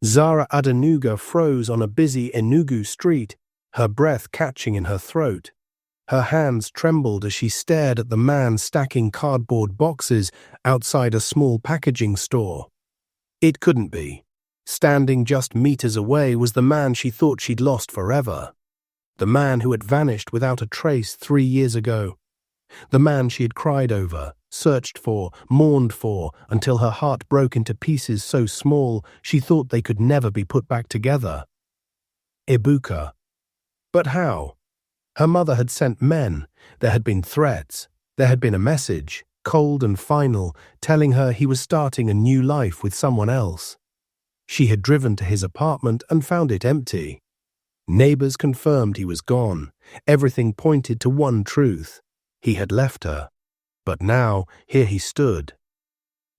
Zara Adenuga froze on a busy Enugu street, her breath catching in her throat. Her hands trembled as she stared at the man stacking cardboard boxes outside a small packaging store. It couldn't be. Standing just meters away was the man she thought she'd lost forever. The man who had vanished without a trace 3 years ago. The man she had cried over, searched for, mourned for, until her heart broke into pieces so small she thought they could never be put back together. Ibuka. But how? Her mother had sent men, there had been threats, there had been a message, cold and final, telling her he was starting a new life with someone else. She had driven to his apartment and found it empty. Neighbors confirmed he was gone. Everything pointed to one truth. He had left her. But now, here he stood.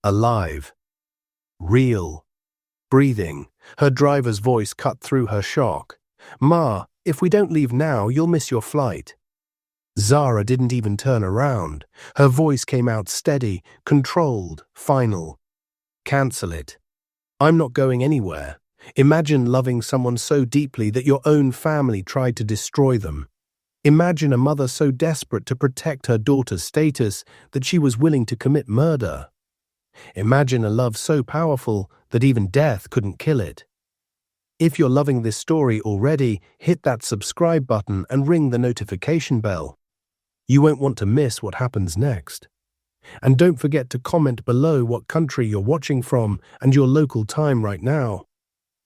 Alive. Real. Breathing. Her driver's voice cut through her shock. "Ma, if we don't leave now, you'll miss your flight." Zara didn't even turn around. Her voice came out steady, controlled, final. "Cancel it. I'm not going anywhere. Imagine loving someone so deeply that your own family tried to destroy them. Imagine a mother so desperate to protect her daughter's status that she was willing to commit murder. Imagine a love so powerful that even death couldn't kill it. If you're loving this story already, hit that subscribe button and ring the notification bell. You won't want to miss what happens next. And don't forget to comment below what country you're watching from and your local time right now.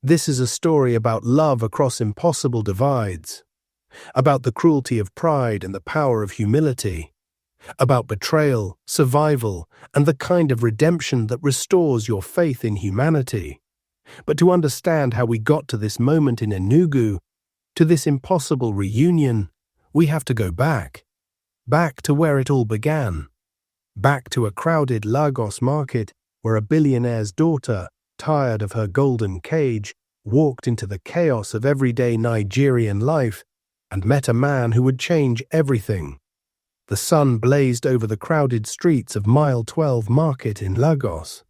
This is a story about love across impossible divides, about the cruelty of pride and the power of humility, about betrayal, survival, and the kind of redemption that restores your faith in humanity. But to understand how we got to this moment in Enugu, to this impossible reunion, we have to go back to where it all began, back to a crowded Lagos market where a billionaire's daughter, tired of her golden cage, walked into the chaos of everyday Nigerian life and met a man who would change everything. The sun blazed over the crowded streets of Mile 12 Market in Lagos.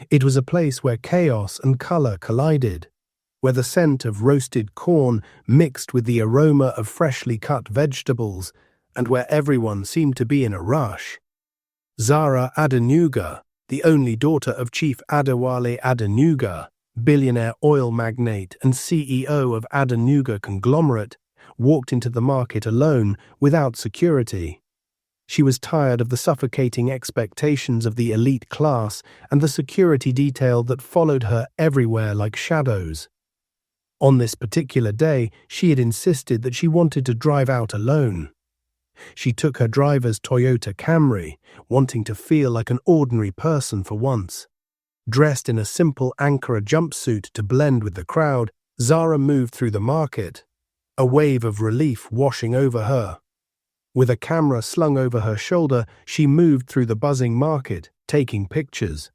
It was a place where chaos and color collided, where the scent of roasted corn mixed with the aroma of freshly cut vegetables, and where everyone seemed to be in a rush. Zara Adenuga, the only daughter of Chief Adewale Adenuga, billionaire oil magnate and CEO of Adenuga conglomerate, walked into the market alone, without security. She was tired of the suffocating expectations of the elite class and the security detail that followed her everywhere like shadows. On this particular day, she had insisted that she wanted to drive out alone. She took her driver's Toyota Camry, wanting to feel like an ordinary person for once. Dressed in a simple Ankara jumpsuit to blend with the crowd, Zara moved through the market, a wave of relief washing over her. With a camera slung over her shoulder, she moved through the buzzing market, taking pictures.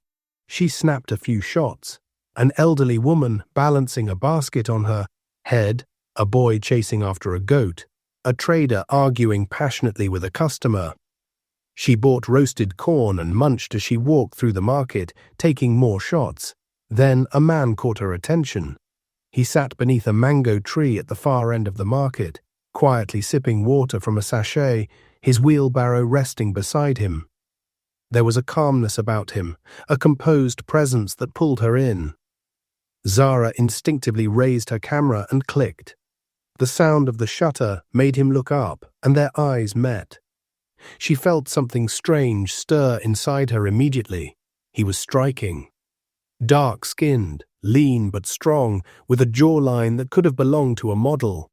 She snapped a few shots. An elderly woman balancing a basket on her head, a boy chasing after a goat, a trader arguing passionately with a customer. She bought roasted corn and munched as she walked through the market, taking more shots. Then a man caught her attention. He sat beneath a mango tree at the far end of the market, quietly sipping water from a sachet, his wheelbarrow resting beside him. There was a calmness about him, a composed presence that pulled her in. Zara instinctively raised her camera and clicked. The sound of the shutter made him look up, and their eyes met. She felt something strange stir inside her immediately. He was striking. Dark-skinned, lean but strong, with a jawline that could have belonged to a model.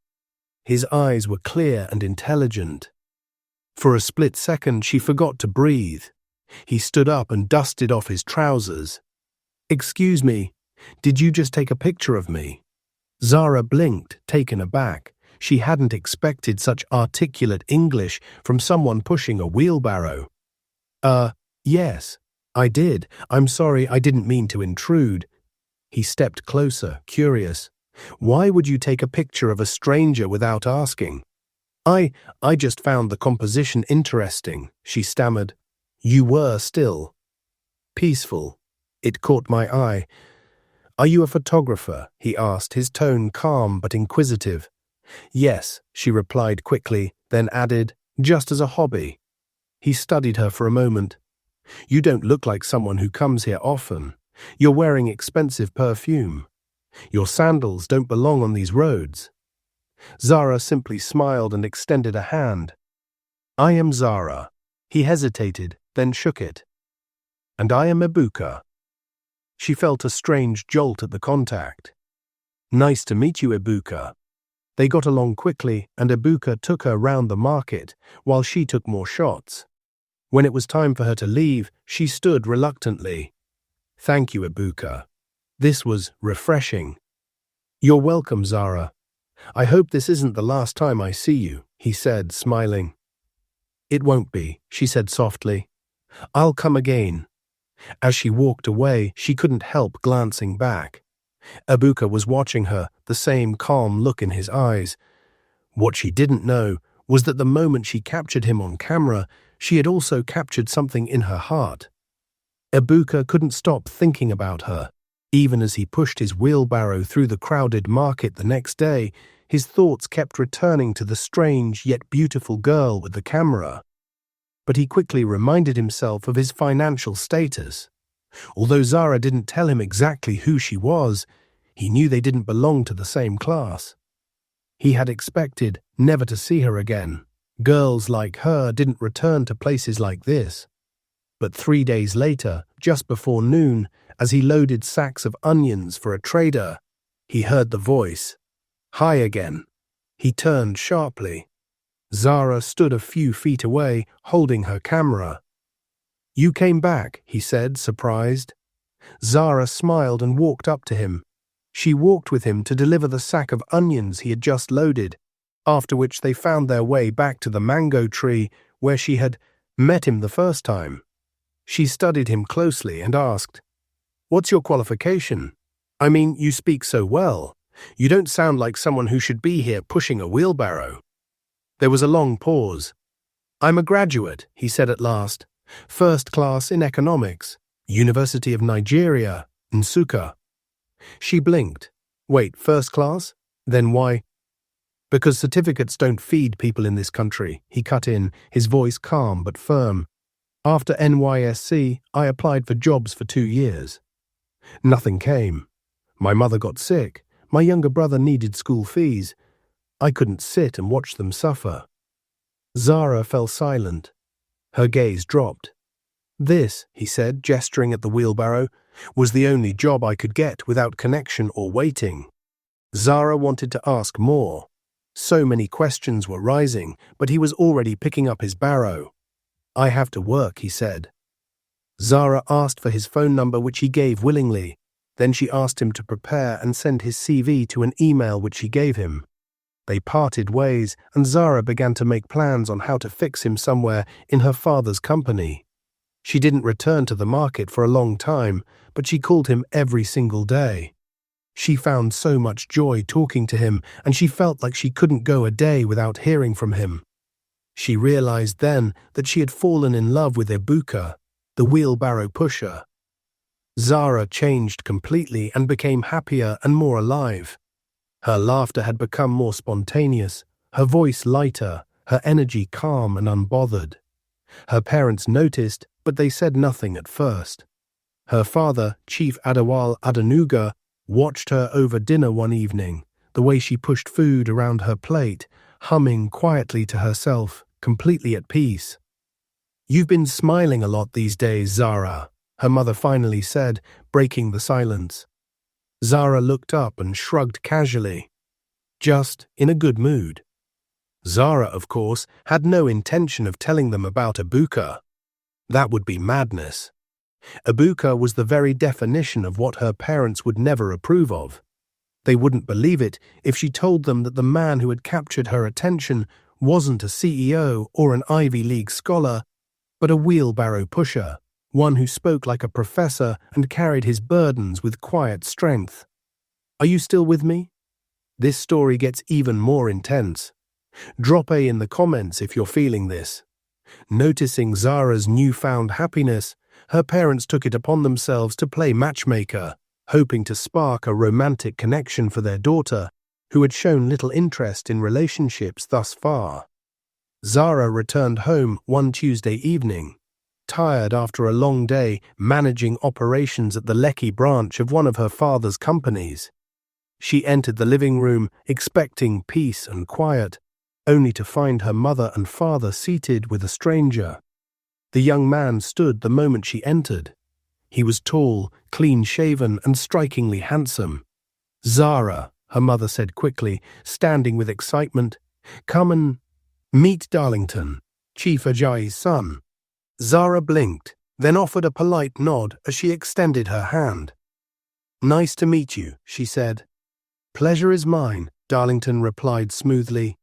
His eyes were clear and intelligent. For a split second, she forgot to breathe. He stood up and dusted off his trousers. "Excuse me, did you just take a picture of me?" Zara blinked, taken aback. She hadn't expected such articulate English from someone pushing a wheelbarrow. Yes, I did. I'm sorry, I didn't mean to intrude." He stepped closer, curious. "Why would you take a picture of a stranger without asking?" I just found the composition interesting," she stammered. "You were still. Peaceful. It caught my eye. "Are you a photographer?" he asked, his tone calm but inquisitive. "Yes," she replied quickly, then added, "just as a hobby." He studied her for a moment. "You don't look like someone who comes here often. You're wearing expensive perfume. Your sandals don't belong on these roads." Zara simply smiled and extended a hand. "I am Zara." He hesitated, then shook it. "And I am Ibuka." She felt a strange jolt at the contact. "Nice to meet you, Ibuka." They got along quickly, and Ibuka took her round the market, while she took more shots. When it was time for her to leave, she stood reluctantly. "Thank you, Ibuka. This was refreshing." "You're welcome, Zara. I hope this isn't the last time I see you," he said, smiling. "It won't be," she said softly. "I'll come again." As she walked away, she couldn't help glancing back. Ibuka was watching her, the same calm look in his eyes. What she didn't know was that the moment she captured him on camera, she had also captured something in her heart. Ibuka couldn't stop thinking about her. Even as he pushed his wheelbarrow through the crowded market the next day, his thoughts kept returning to the strange yet beautiful girl with the camera. But he quickly reminded himself of his financial status. Although Zara didn't tell him exactly who she was, he knew they didn't belong to the same class. He had expected never to see her again. Girls like her didn't return to places like this. But 3 days later, just before noon, as he loaded sacks of onions for a trader, he heard the voice. "Hi again." He turned sharply. Zara stood a few feet away, holding her camera. "You came back," he said, surprised. Zara smiled and walked up to him. She walked with him to deliver the sack of onions he had just loaded, after which they found their way back to the mango tree where she had met him the first time. She studied him closely and asked, "What's your qualification? I mean, you speak so well. You don't sound like someone who should be here pushing a wheelbarrow." There was a long pause. "I'm a graduate," he said at last. "First class in economics. University of Nigeria, Nsukka." She blinked. "Wait, first class? Then why?" "Because certificates don't feed people in this country," he cut in, his voice calm but firm. "After NYSC, I applied for jobs for 2 years. Nothing came. My mother got sick. My younger brother needed school fees. I couldn't sit and watch them suffer." Zara fell silent. Her gaze dropped. "This," he said, gesturing at the wheelbarrow, "was the only job I could get without connection or waiting." Zara wanted to ask more. So many questions were rising, but he was already picking up his barrow. "I have to work," he said. Zara asked for his phone number, which he gave willingly. Then she asked him to prepare and send his CV to an email which she gave him. They parted ways, and Zara began to make plans on how to fix him somewhere in her father's company. She didn't return to the market for a long time, but she called him every single day. She found so much joy talking to him, and she felt like she couldn't go a day without hearing from him. She realized then that she had fallen in love with Ibuka, the wheelbarrow pusher. Zara changed completely and became happier and more alive. Her laughter had become more spontaneous, her voice lighter, her energy calm and unbothered. Her parents noticed, but they said nothing at first. Her father, Chief Adewale Adenuga, watched her over dinner one evening, the way she pushed food around her plate, humming quietly to herself, completely at peace. "You've been smiling a lot these days, Zara," her mother finally said, breaking the silence. Zara looked up and shrugged casually. "Just in a good mood." Zara, of course, had no intention of telling them about Ibuka. That would be madness. Ibuka was the very definition of what her parents would never approve of. They wouldn't believe it if she told them that the man who had captured her attention wasn't a CEO or an Ivy League scholar, but a wheelbarrow pusher, one who spoke like a professor and carried his burdens with quiet strength. Are you still with me? This story gets even more intense. Drop A in the comments if you're feeling this. Noticing Zara's newfound happiness, her parents took it upon themselves to play matchmaker. hoping to spark a romantic connection for their daughter, who had shown little interest in relationships thus far. Zara returned home one Tuesday evening, tired after a long day managing operations at the Lekki branch of one of her father's companies. She entered the living room expecting peace and quiet, only to find her mother and father seated with a stranger. The young man stood the moment she entered. He was tall, clean-shaven, and strikingly handsome. "Zara," her mother said quickly, standing with excitement, "come and meet Darlington, Chief Ajayi's son." Zara blinked, then offered a polite nod as she extended her hand. "Nice to meet you," she said. "Pleasure is mine," Darlington replied smoothly.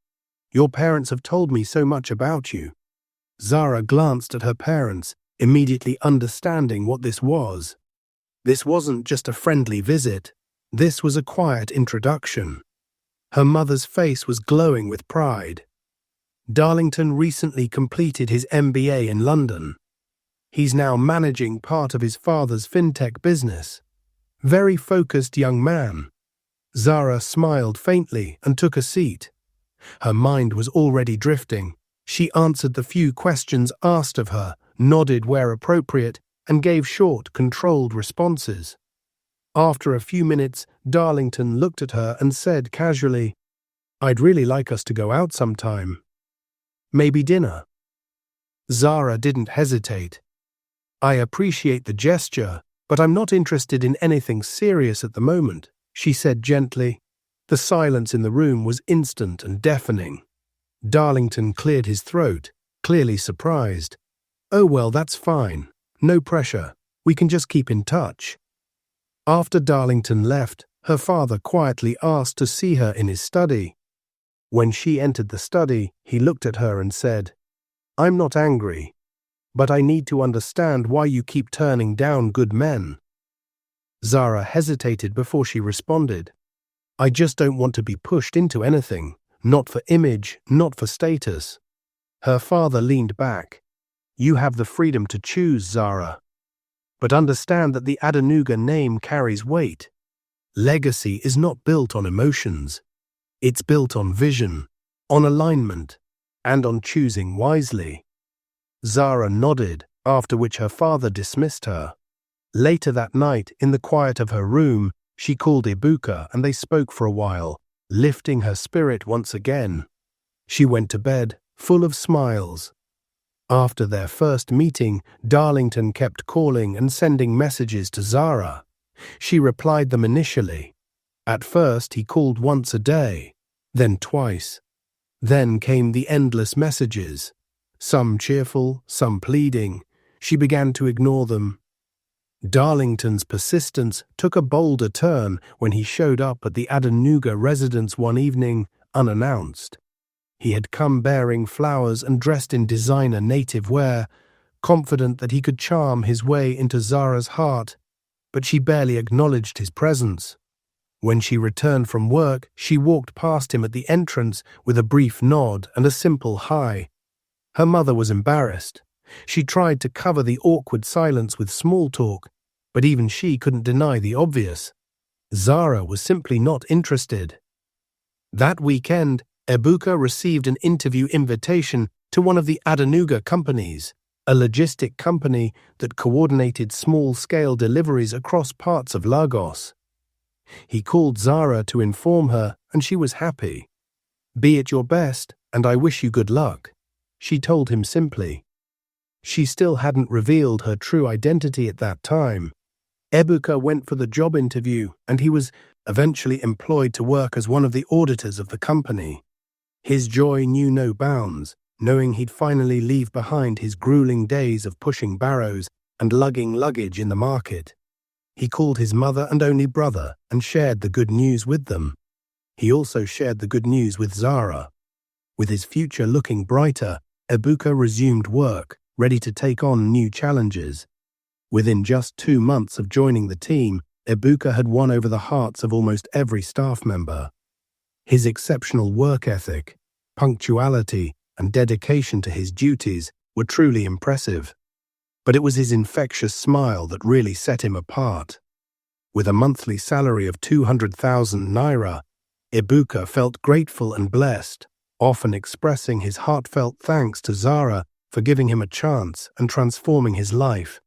"Your parents have told me so much about you." Zara glanced at her parents, immediately understanding what this was. This wasn't just a friendly visit. This was a quiet introduction. Her mother's face was glowing with pride. Darlington recently completed his MBA in London. He's now managing part of his father's fintech business. Very focused young man. Zara smiled faintly and took a seat. Her mind was already drifting. She answered the few questions asked of her, nodded where appropriate, and gave short, controlled responses. After a few minutes, Darlington looked at her and said casually, "I'd really like us to go out sometime. Maybe dinner." Zara didn't hesitate. "I appreciate the gesture, but I'm not interested in anything serious at the moment," she said gently. The silence in the room was instant and deafening. Darlington cleared his throat, clearly surprised. "Oh well, that's fine. No pressure. We can just keep in touch." After Darlington left, her father quietly asked to see her in his study. When she entered the study, he looked at her and said, "I'm not angry, but I need to understand why you keep turning down good men." Zara hesitated before she responded. "I just don't want to be pushed into anything, not for image, not for status." Her father leaned back. "You have the freedom to choose, Zara. But understand that the Adenuga name carries weight. Legacy is not built on emotions. It's built on vision, on alignment, and on choosing wisely." Zara nodded, after which her father dismissed her. Later that night, in the quiet of her room, she called Ibuka and they spoke for a while, lifting her spirit once again. She went to bed, full of smiles. After their first meeting, Darlington kept calling and sending messages to Zara. She replied them initially. At first he called once a day, then twice. Then came the endless messages, some cheerful, some pleading. She began to ignore them. Darlington's persistence took a bolder turn when he showed up at the Adenuga residence one evening, unannounced. He had come bearing flowers and dressed in designer native wear, confident that he could charm his way into Zara's heart, but she barely acknowledged his presence. When she returned from work, she walked past him at the entrance with a brief nod and a simple hi. Her mother was embarrassed. She tried to cover the awkward silence with small talk, but even she couldn't deny the obvious. Zara was simply not interested. That weekend, Ibuka received an interview invitation to one of the Adenuga companies, a logistic company that coordinated small-scale deliveries across parts of Lagos. He called Zara to inform her, and she was happy. "Be at your best, and I wish you good luck," she told him simply. She still hadn't revealed her true identity at that time. Ibuka went for the job interview, and he was eventually employed to work as one of the auditors of the company. His joy knew no bounds, knowing he'd finally leave behind his grueling days of pushing barrows and lugging luggage in the market. He called his mother and only brother and shared the good news with them. He also shared the good news with Zara. With his future looking brighter, Ibuka resumed work, ready to take on new challenges. Within just 2 months of joining the team, Ibuka had won over the hearts of almost every staff member. His exceptional work ethic, punctuality, and dedication to his duties were truly impressive. But it was his infectious smile that really set him apart. With a monthly salary of 200,000 naira, Ibuka felt grateful and blessed, often expressing his heartfelt thanks to Zara for giving him a chance and transforming his life.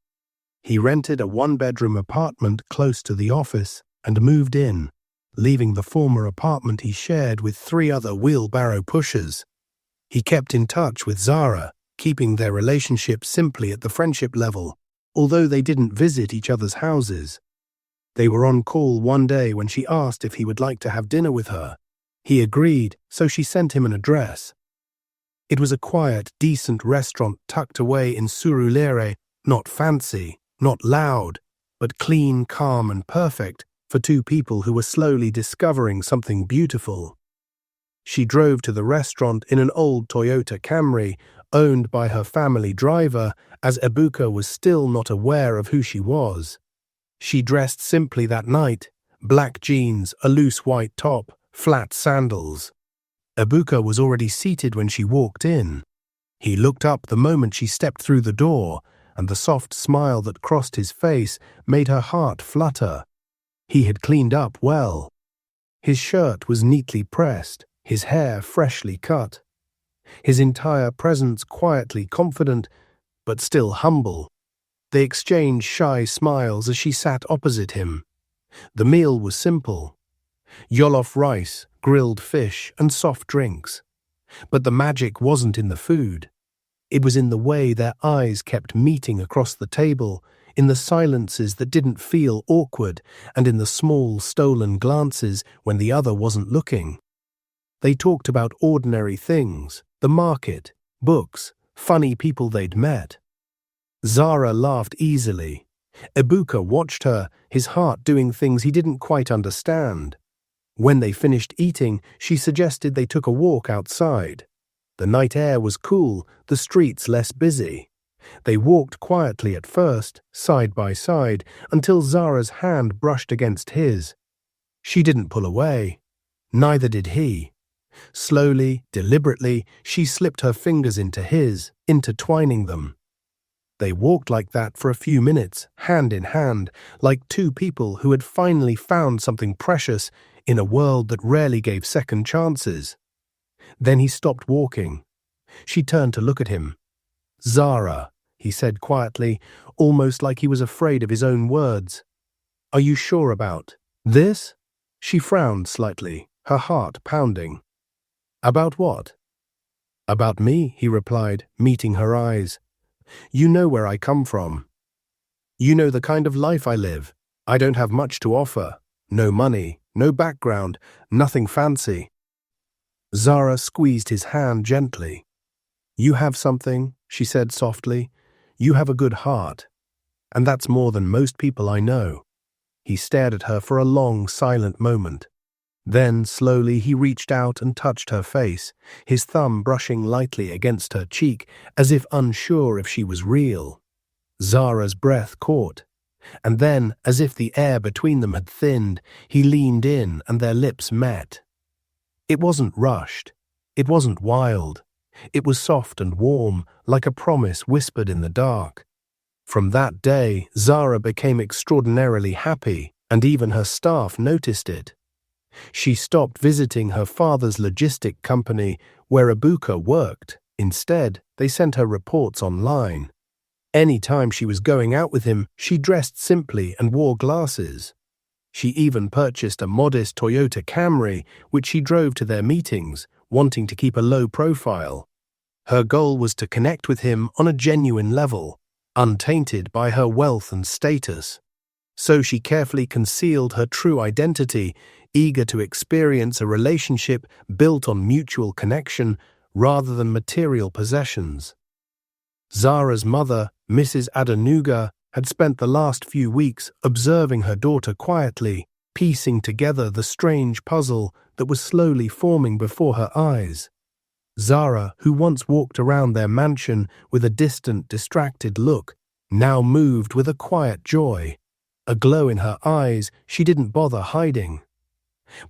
He rented a one-bedroom apartment close to the office and moved in, leaving the former apartment he shared with 3 other wheelbarrow pushers. He kept in touch with Zara, keeping their relationship simply at the friendship level, although they didn't visit each other's houses. They were on call one day when she asked if he would like to have dinner with her. He agreed, so she sent him an address. It was a quiet, decent restaurant tucked away in Surulere, not fancy, not loud, but clean, calm and perfect for 2 people who were slowly discovering something beautiful. She drove to the restaurant in an old Toyota Camry, owned by her family driver, as Ibuka was still not aware of who she was. She dressed simply that night, black jeans, a loose white top, flat sandals. Ibuka was already seated when she walked in. He looked up the moment she stepped through the door, and the soft smile that crossed his face made her heart flutter. He had cleaned up well. His shirt was neatly pressed, his hair freshly cut. His entire presence quietly confident, but still humble. They exchanged shy smiles as she sat opposite him. The meal was simple. Jollof rice, grilled fish, and soft drinks. But the magic wasn't in the food. It was in the way their eyes kept meeting across the table, in the silences that didn't feel awkward, and in the small, stolen glances when the other wasn't looking. They talked about ordinary things, the market, books, funny people they'd met. Zara laughed easily. Ibuka watched her, his heart doing things he didn't quite understand. When they finished eating, she suggested they took a walk outside. The night air was cool, the streets less busy. They walked quietly at first, side by side, until Zara's hand brushed against his. She didn't pull away. Neither did he. Slowly, deliberately, she slipped her fingers into his, intertwining them. They walked like that for a few minutes, hand in hand, like 2 people who had finally found something precious in a world that rarely gave second chances. Then he stopped walking. She turned to look at him. "Zara," he said quietly, almost like he was afraid of his own words. "Are you sure about this?" She frowned slightly, her heart pounding. "About what?" "About me," he replied, meeting her eyes. "You know where I come from. You know the kind of life I live. I don't have much to offer. No money, no background, nothing fancy." Zara squeezed his hand gently. "You have something," she said softly. "You have a good heart. And that's more than most people I know." He stared at her for a long, silent moment. Then, slowly, he reached out and touched her face, his thumb brushing lightly against her cheek, as if unsure if she was real. Zara's breath caught. And then, as if the air between them had thinned, he leaned in and their lips met. It wasn't rushed. It wasn't wild. It was soft and warm, like a promise whispered in the dark. From that day, Zara became extraordinarily happy, and even her staff noticed it. She stopped visiting her father's logistic company where Ibuka worked. Instead, they sent her reports online. Any time she was going out with him, she dressed simply and wore glasses. She even purchased a modest Toyota Camry, which she drove to their meetings, wanting to keep a low profile. Her goal was to connect with him on a genuine level, untainted by her wealth and status. So she carefully concealed her true identity, eager to experience a relationship built on mutual connection rather than material possessions. Zara's mother, Mrs. Adenuga, had spent the last few weeks observing her daughter quietly, piecing together the strange puzzle that was slowly forming before her eyes. Zara, who once walked around their mansion with a distant, distracted look, now moved with a quiet joy, a glow in her eyes she didn't bother hiding.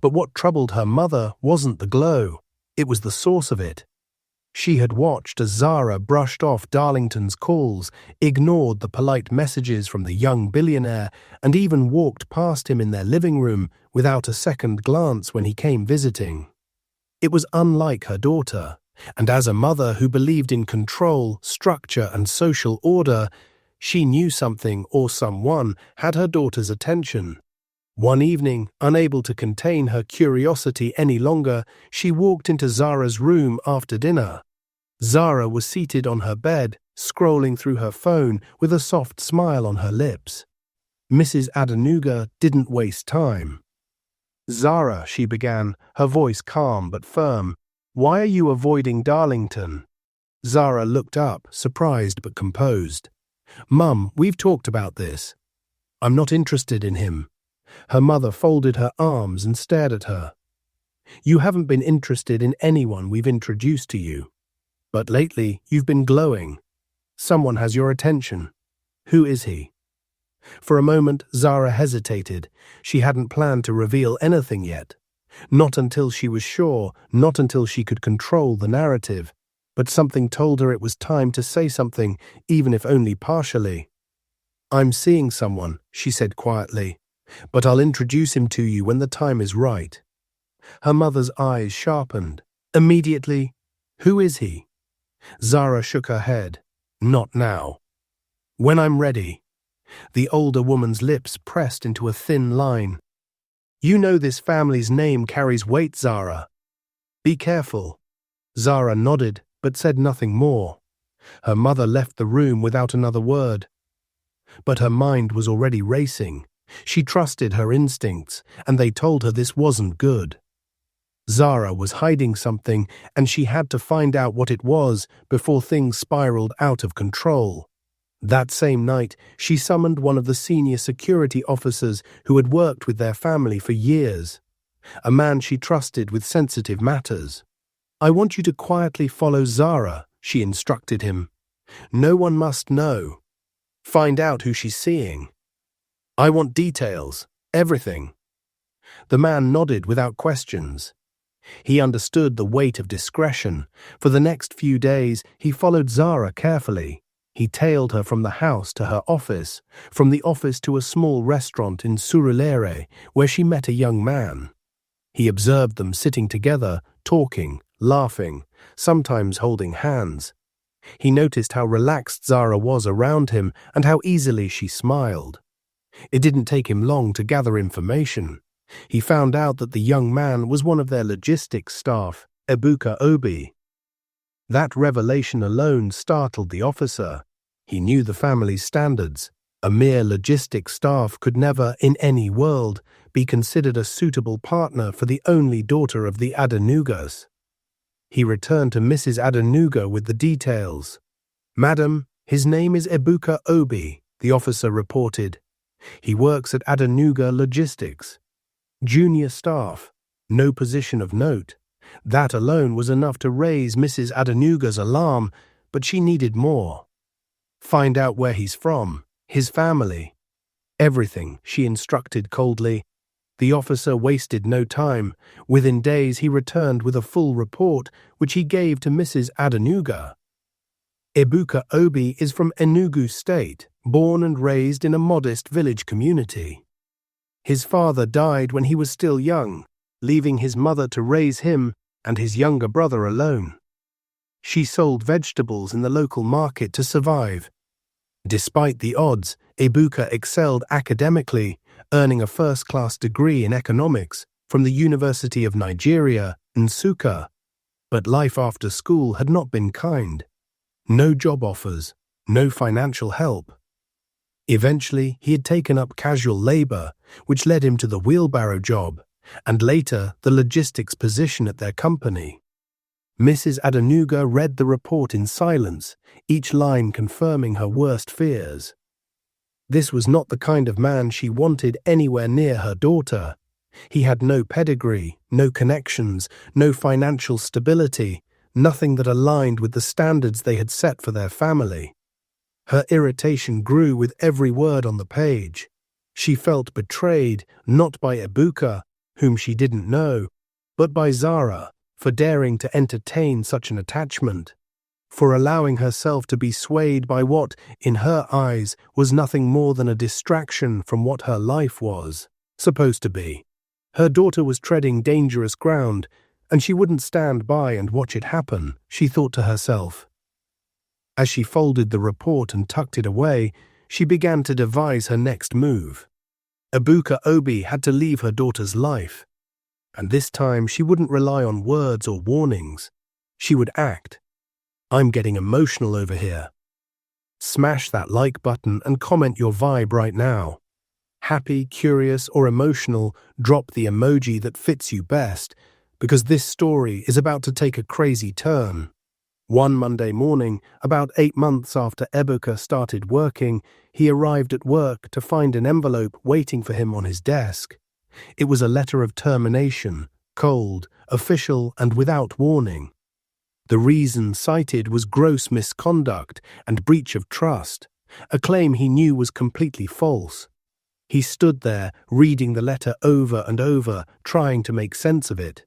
But what troubled her mother wasn't the glow, it was the source of it. She had watched as Zara brushed off Darlington's calls, ignored the polite messages from the young billionaire, and even walked past him in their living room without a second glance when he came visiting. It was unlike her daughter, and as a mother who believed in control, structure, and social order, she knew something or someone had her daughter's attention. One evening, unable to contain her curiosity any longer, she walked into Zara's room after dinner. Zara was seated on her bed, scrolling through her phone with a soft smile on her lips. Mrs. Adenuga didn't waste time. "Zara," she began, her voice calm but firm, "why are you avoiding Darlington?" Zara looked up, surprised but composed. "Mum, we've talked about this. I'm not interested in him." Her mother folded her arms and stared at her. "You haven't been interested in anyone we've introduced to you. But lately, you've been glowing. Someone has your attention. Who is he?" For a moment, Zara hesitated. She hadn't planned to reveal anything yet. Not until she was sure, not until she could control the narrative. But something told her it was time to say something, even if only partially. "I'm seeing someone," she said quietly, "but I'll introduce him to you when the time is right." Her mother's eyes sharpened. Immediately, "Who is he?" Zara shook her head. "Not now. When I'm ready." The older woman's lips pressed into a thin line. "You know this family's name carries weight, Zara. Be careful." Zara nodded, but said nothing more. Her mother left the room without another word. But her mind was already racing. She trusted her instincts, and they told her this wasn't good. Zara was hiding something, and she had to find out what it was before things spiraled out of control. That same night, she summoned one of the senior security officers who had worked with their family for years, a man she trusted with sensitive matters. "I want you to quietly follow Zara," she instructed him. "No one must know. Find out who she's seeing. I want details, everything." The man nodded without questions. He understood the weight of discretion. For the next few days, he followed Zara carefully. He tailed her from the house to her office, from the office to a small restaurant in Surulere, where she met a young man. He observed them sitting together, talking, laughing, sometimes holding hands. He noticed how relaxed Zara was around him and how easily she smiled. It didn't take him long to gather information. He found out that the young man was one of their logistics staff, Ibuka Obi. That revelation alone startled the officer. He knew the family's standards. A mere logistics staff could never, in any world, be considered a suitable partner for the only daughter of the Adenugas. He returned to Mrs. Adenuga with the details. "Madam, his name is Ibuka Obi," the officer reported. "He works at Adenuga Logistics. Junior staff, no position of note." That alone was enough to raise Mrs. Adenuga's alarm, but she needed more. "Find out where he's from, his family. Everything," she instructed coldly. The officer wasted no time. Within days he returned with a full report, which he gave to Mrs. Adenuga. Ibuka Obi is from Enugu State, born and raised in a modest village community. His father died when he was still young, leaving his mother to raise him and his younger brother alone. She sold vegetables in the local market to survive. Despite the odds, Ibuka excelled academically, earning a first-class degree in economics from the University of Nigeria, Nsukka. But life after school had not been kind. No job offers, no financial help. Eventually, he had taken up casual labor, which led him to the wheelbarrow job, and later the logistics position at their company. Mrs. Adenuga read the report in silence, each line confirming her worst fears. This was not the kind of man she wanted anywhere near her daughter. He had no pedigree, no connections, no financial stability, nothing that aligned with the standards they had set for their family. Her irritation grew with every word on the page. She felt betrayed, not by Ibuka, whom she didn't know, but by Zara, for daring to entertain such an attachment, for allowing herself to be swayed by what, in her eyes, was nothing more than a distraction from what her life was supposed to be. Her daughter was treading dangerous ground, and she wouldn't stand by and watch it happen, she thought to herself. As she folded the report and tucked it away, she began to devise her next move. Ibuka Obi had to leave her daughter's life, and this time she wouldn't rely on words or warnings. She would act. I'm getting emotional over here. Smash that like button and comment your vibe right now. Happy, curious, or emotional, drop the emoji that fits you best, because this story is about to take a crazy turn. One Monday morning, about 8 months after Ibuka started working, he arrived at work to find an envelope waiting for him on his desk. It was a letter of termination, cold, official, and without warning. The reason cited was gross misconduct and breach of trust, a claim he knew was completely false. He stood there, reading the letter over and over, trying to make sense of it.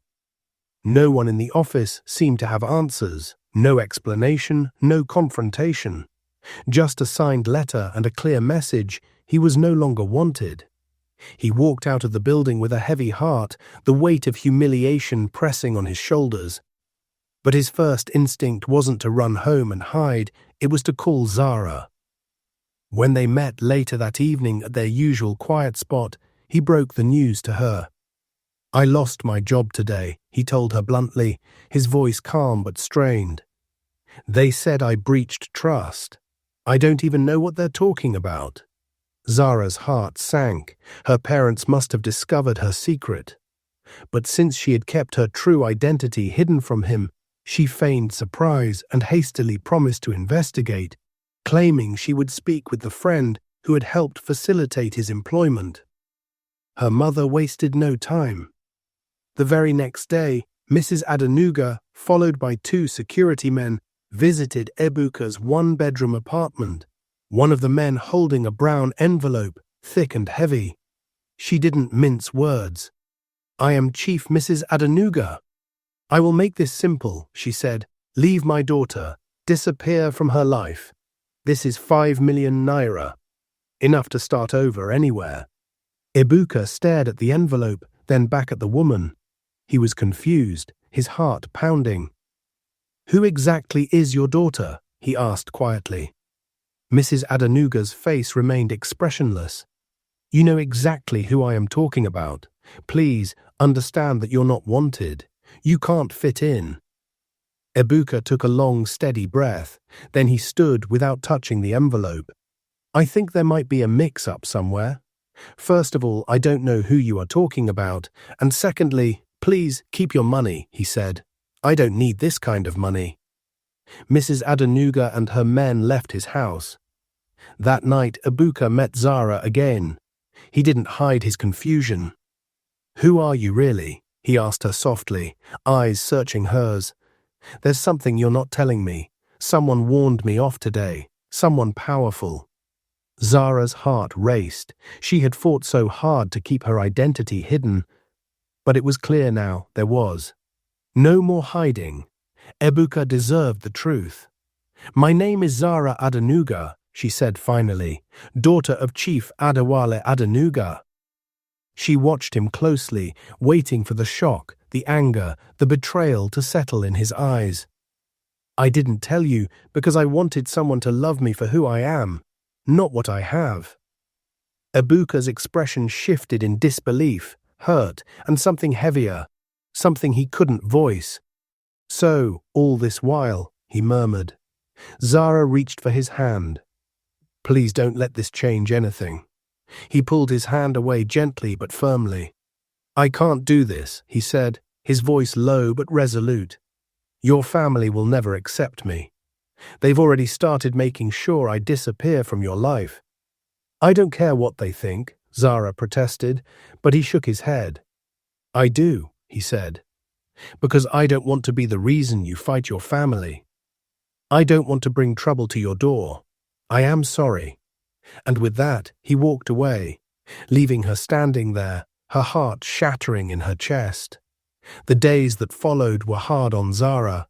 No one in the office seemed to have answers, no explanation, no confrontation. Just a signed letter and a clear message: he was no longer wanted. He walked out of the building with a heavy heart, the weight of humiliation pressing on his shoulders. But his first instinct wasn't to run home and hide, it was to call Zara. When they met later that evening at their usual quiet spot, he broke the news to her. I lost my job today, he told her bluntly, his voice calm but strained. They said I breached trust. I don't even know what they're talking about. Zara's heart sank. Her parents must have discovered her secret. But since she had kept her true identity hidden from him, she feigned surprise and hastily promised to investigate, claiming she would speak with the friend who had helped facilitate his employment. Her mother wasted no time. The very next day, Mrs. Adenuga, followed by 2 security men, visited Ibuka's one-bedroom apartment, one of the men holding a brown envelope, thick and heavy. She didn't mince words. I am Chief Mrs. Adenuga. I will make this simple, she said. Leave my daughter. Disappear from her life. This is 5 million naira. Enough to start over anywhere. Ibuka stared at the envelope, then back at the woman. He was confused, his heart pounding. Who exactly is your daughter? He asked quietly. Mrs. Adenuga's face remained expressionless. You know exactly who I am talking about. Please, understand that you're not wanted. You can't fit in. Ibuka took a long, steady breath. Then he stood without touching the envelope. I think there might be a mix-up somewhere. First of all, I don't know who you are talking about. And secondly, please keep your money, he said. I don't need this kind of money. Mrs. Adenuga and her men left his house. That night, Ibuka met Zara again. He didn't hide his confusion. Who are you really? He asked her softly, eyes searching hers. There's something you're not telling me. Someone warned me off today. Someone powerful. Zara's heart raced. She had fought so hard to keep her identity hidden. But it was clear now there was. No more hiding. Ibuka deserved the truth. My name is Zara Adenuga, she said finally, daughter of Chief Adewale Adenuga. She watched him closely, waiting for the shock, the anger, the betrayal to settle in his eyes. I didn't tell you because I wanted someone to love me for who I am, not what I have. Ibuka's expression shifted in disbelief, hurt, and something heavier, something he couldn't voice. So, all this while, he murmured. Zara reached for his hand. Please don't let this change anything. He pulled his hand away gently but firmly. I can't do this, he said, his voice low but resolute. Your family will never accept me. They've already started making sure I disappear from your life. I don't care what they think, Zara protested, but he shook his head. I do, he said, because I don't want to be the reason you fight your family. I don't want to bring trouble to your door. I am sorry. And with that, he walked away, leaving her standing there, her heart shattering in her chest. The days that followed were hard on Zara.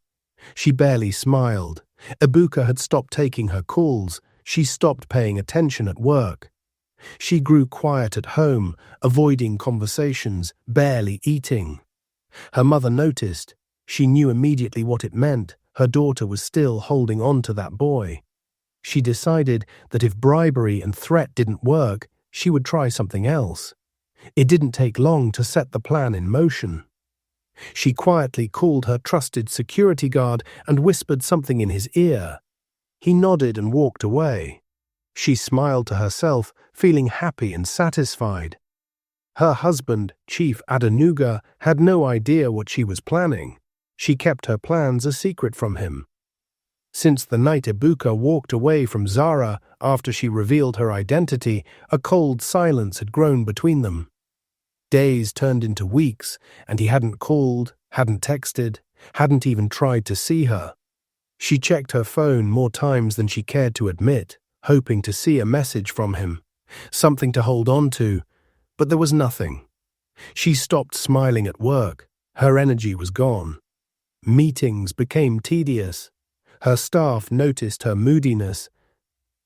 She barely smiled. Ibuka had stopped taking her calls. She stopped paying attention at work. She grew quiet at home, avoiding conversations, barely eating. Her mother noticed. She knew immediately what it meant. Her daughter was still holding on to that boy. She decided that if bribery and threat didn't work, she would try something else. It didn't take long to set the plan in motion. She quietly called her trusted security guard and whispered something in his ear. He nodded and walked away. She smiled to herself, feeling happy and satisfied. Her husband, Chief Adenuga, had no idea what she was planning. She kept her plans a secret from him. Since the night Ibuka walked away from Zara after she revealed her identity, a cold silence had grown between them. Days turned into weeks, and he hadn't called, hadn't texted, hadn't even tried to see her. She checked her phone more times than she cared to admit, hoping to see a message from him, something to hold on to, but there was nothing. She stopped smiling at work. Her energy was gone. Meetings became tedious. Her staff noticed her moodiness,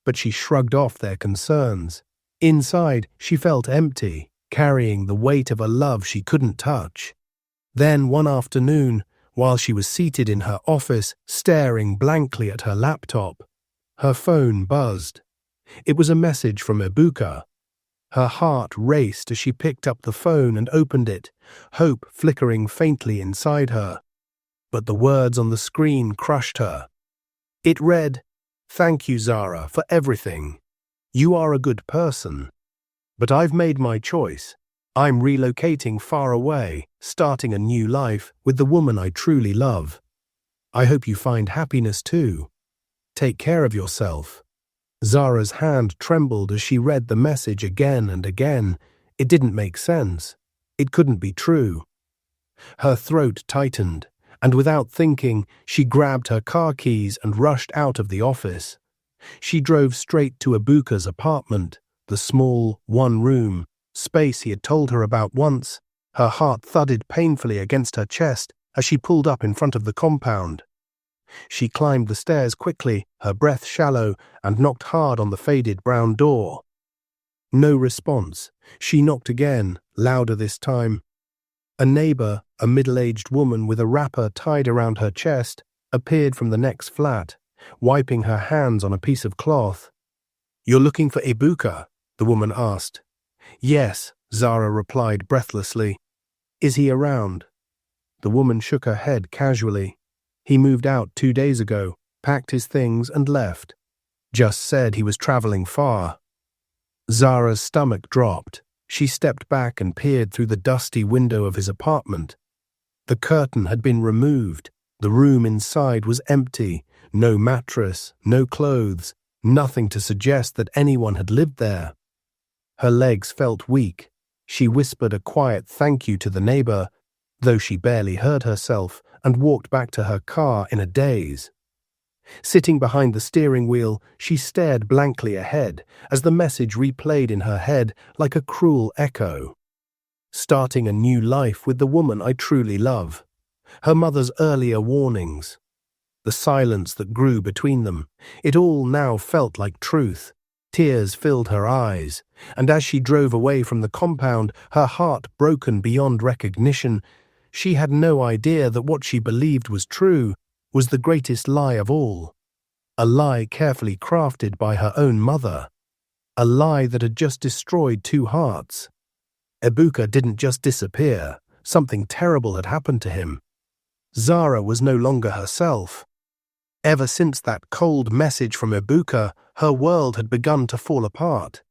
but she shrugged off their concerns. Inside, she felt empty, carrying the weight of a love she couldn't touch. Then one afternoon, while she was seated in her office, staring blankly at her laptop, her phone buzzed. It was a message from Ibuka. Her heart raced as she picked up the phone and opened it, hope flickering faintly inside her. But the words on the screen crushed her. It read, "Thank you, Zara, for everything. You are a good person. But I've made my choice. I'm relocating far away, starting a new life with the woman I truly love. I hope you find happiness too. Take care of yourself." Zara's hand trembled as she read the message again and again. It didn't make sense. It couldn't be true. Her throat tightened, and without thinking, she grabbed her car keys and rushed out of the office. She drove straight to Ibuka's apartment, the small, one-room space he had told her about once. Her heart thudded painfully against her chest as she pulled up in front of the compound. She climbed the stairs quickly, her breath shallow, and knocked hard on the faded brown door. No response. She knocked again, louder this time. A neighbor, a middle-aged woman with a wrapper tied around her chest, appeared from the next flat, wiping her hands on a piece of cloth. "You're looking for Ibuka?" the woman asked. "Yes," Zara replied breathlessly. "Is he around?" The woman shook her head casually. "He moved out 2 days ago, packed his things and left. Just said he was traveling far." Zara's stomach dropped. She stepped back and peered through the dusty window of his apartment. The curtain had been removed. The room inside was empty. No mattress, no clothes, nothing to suggest that anyone had lived there. Her legs felt weak. She whispered a quiet thank you to the neighbor, though she barely heard herself, and walked back to her car in a daze. Sitting behind the steering wheel, she stared blankly ahead as the message replayed in her head like a cruel echo. Starting a new life with the woman I truly love. Her mother's earlier warnings. The silence that grew between them. It all now felt like truth. Tears filled her eyes, and as she drove away from the compound, her heart broken beyond recognition, she had no idea that what she believed was true was the greatest lie of all. A lie carefully crafted by her own mother. A lie that had just destroyed 2 hearts. Ibuka didn't just disappear. Something terrible had happened to him. Zara was no longer herself. Ever since that cold message from Ibuka, her world had begun to fall apart.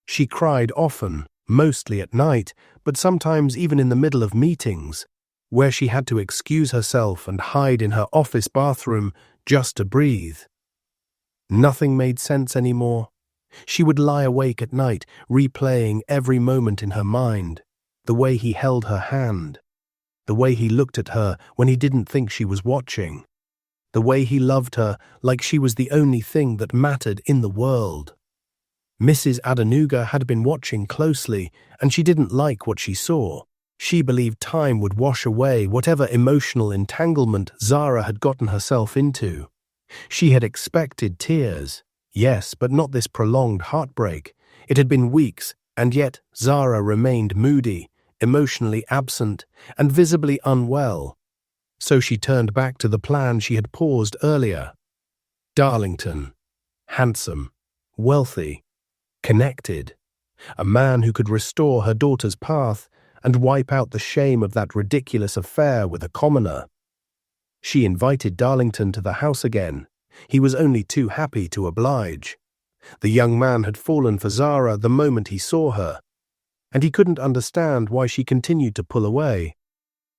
She cried often, mostly at night, but sometimes even in the middle of meetings, where she had to excuse herself and hide in her office bathroom just to breathe. Nothing made sense anymore. She would lie awake at night, replaying every moment in her mind. The way he held her hand. The way he looked at her when he didn't think she was watching. The way he loved her like she was the only thing that mattered in the world. Mrs. Adenuga had been watching closely, and she didn't like what she saw. She believed time would wash away whatever emotional entanglement Zara had gotten herself into. She had expected tears, yes, but not this prolonged heartbreak. It had been weeks, and yet Zara remained moody, emotionally absent, and visibly unwell. So she turned back to the plan she had paused earlier. Darlington. Handsome. Wealthy. Connected. A man who could restore her daughter's path and wipe out the shame of that ridiculous affair with a commoner. She invited Darlington to the house again. He was only too happy to oblige. The young man had fallen for Zara the moment he saw her, and he couldn't understand why she continued to pull away.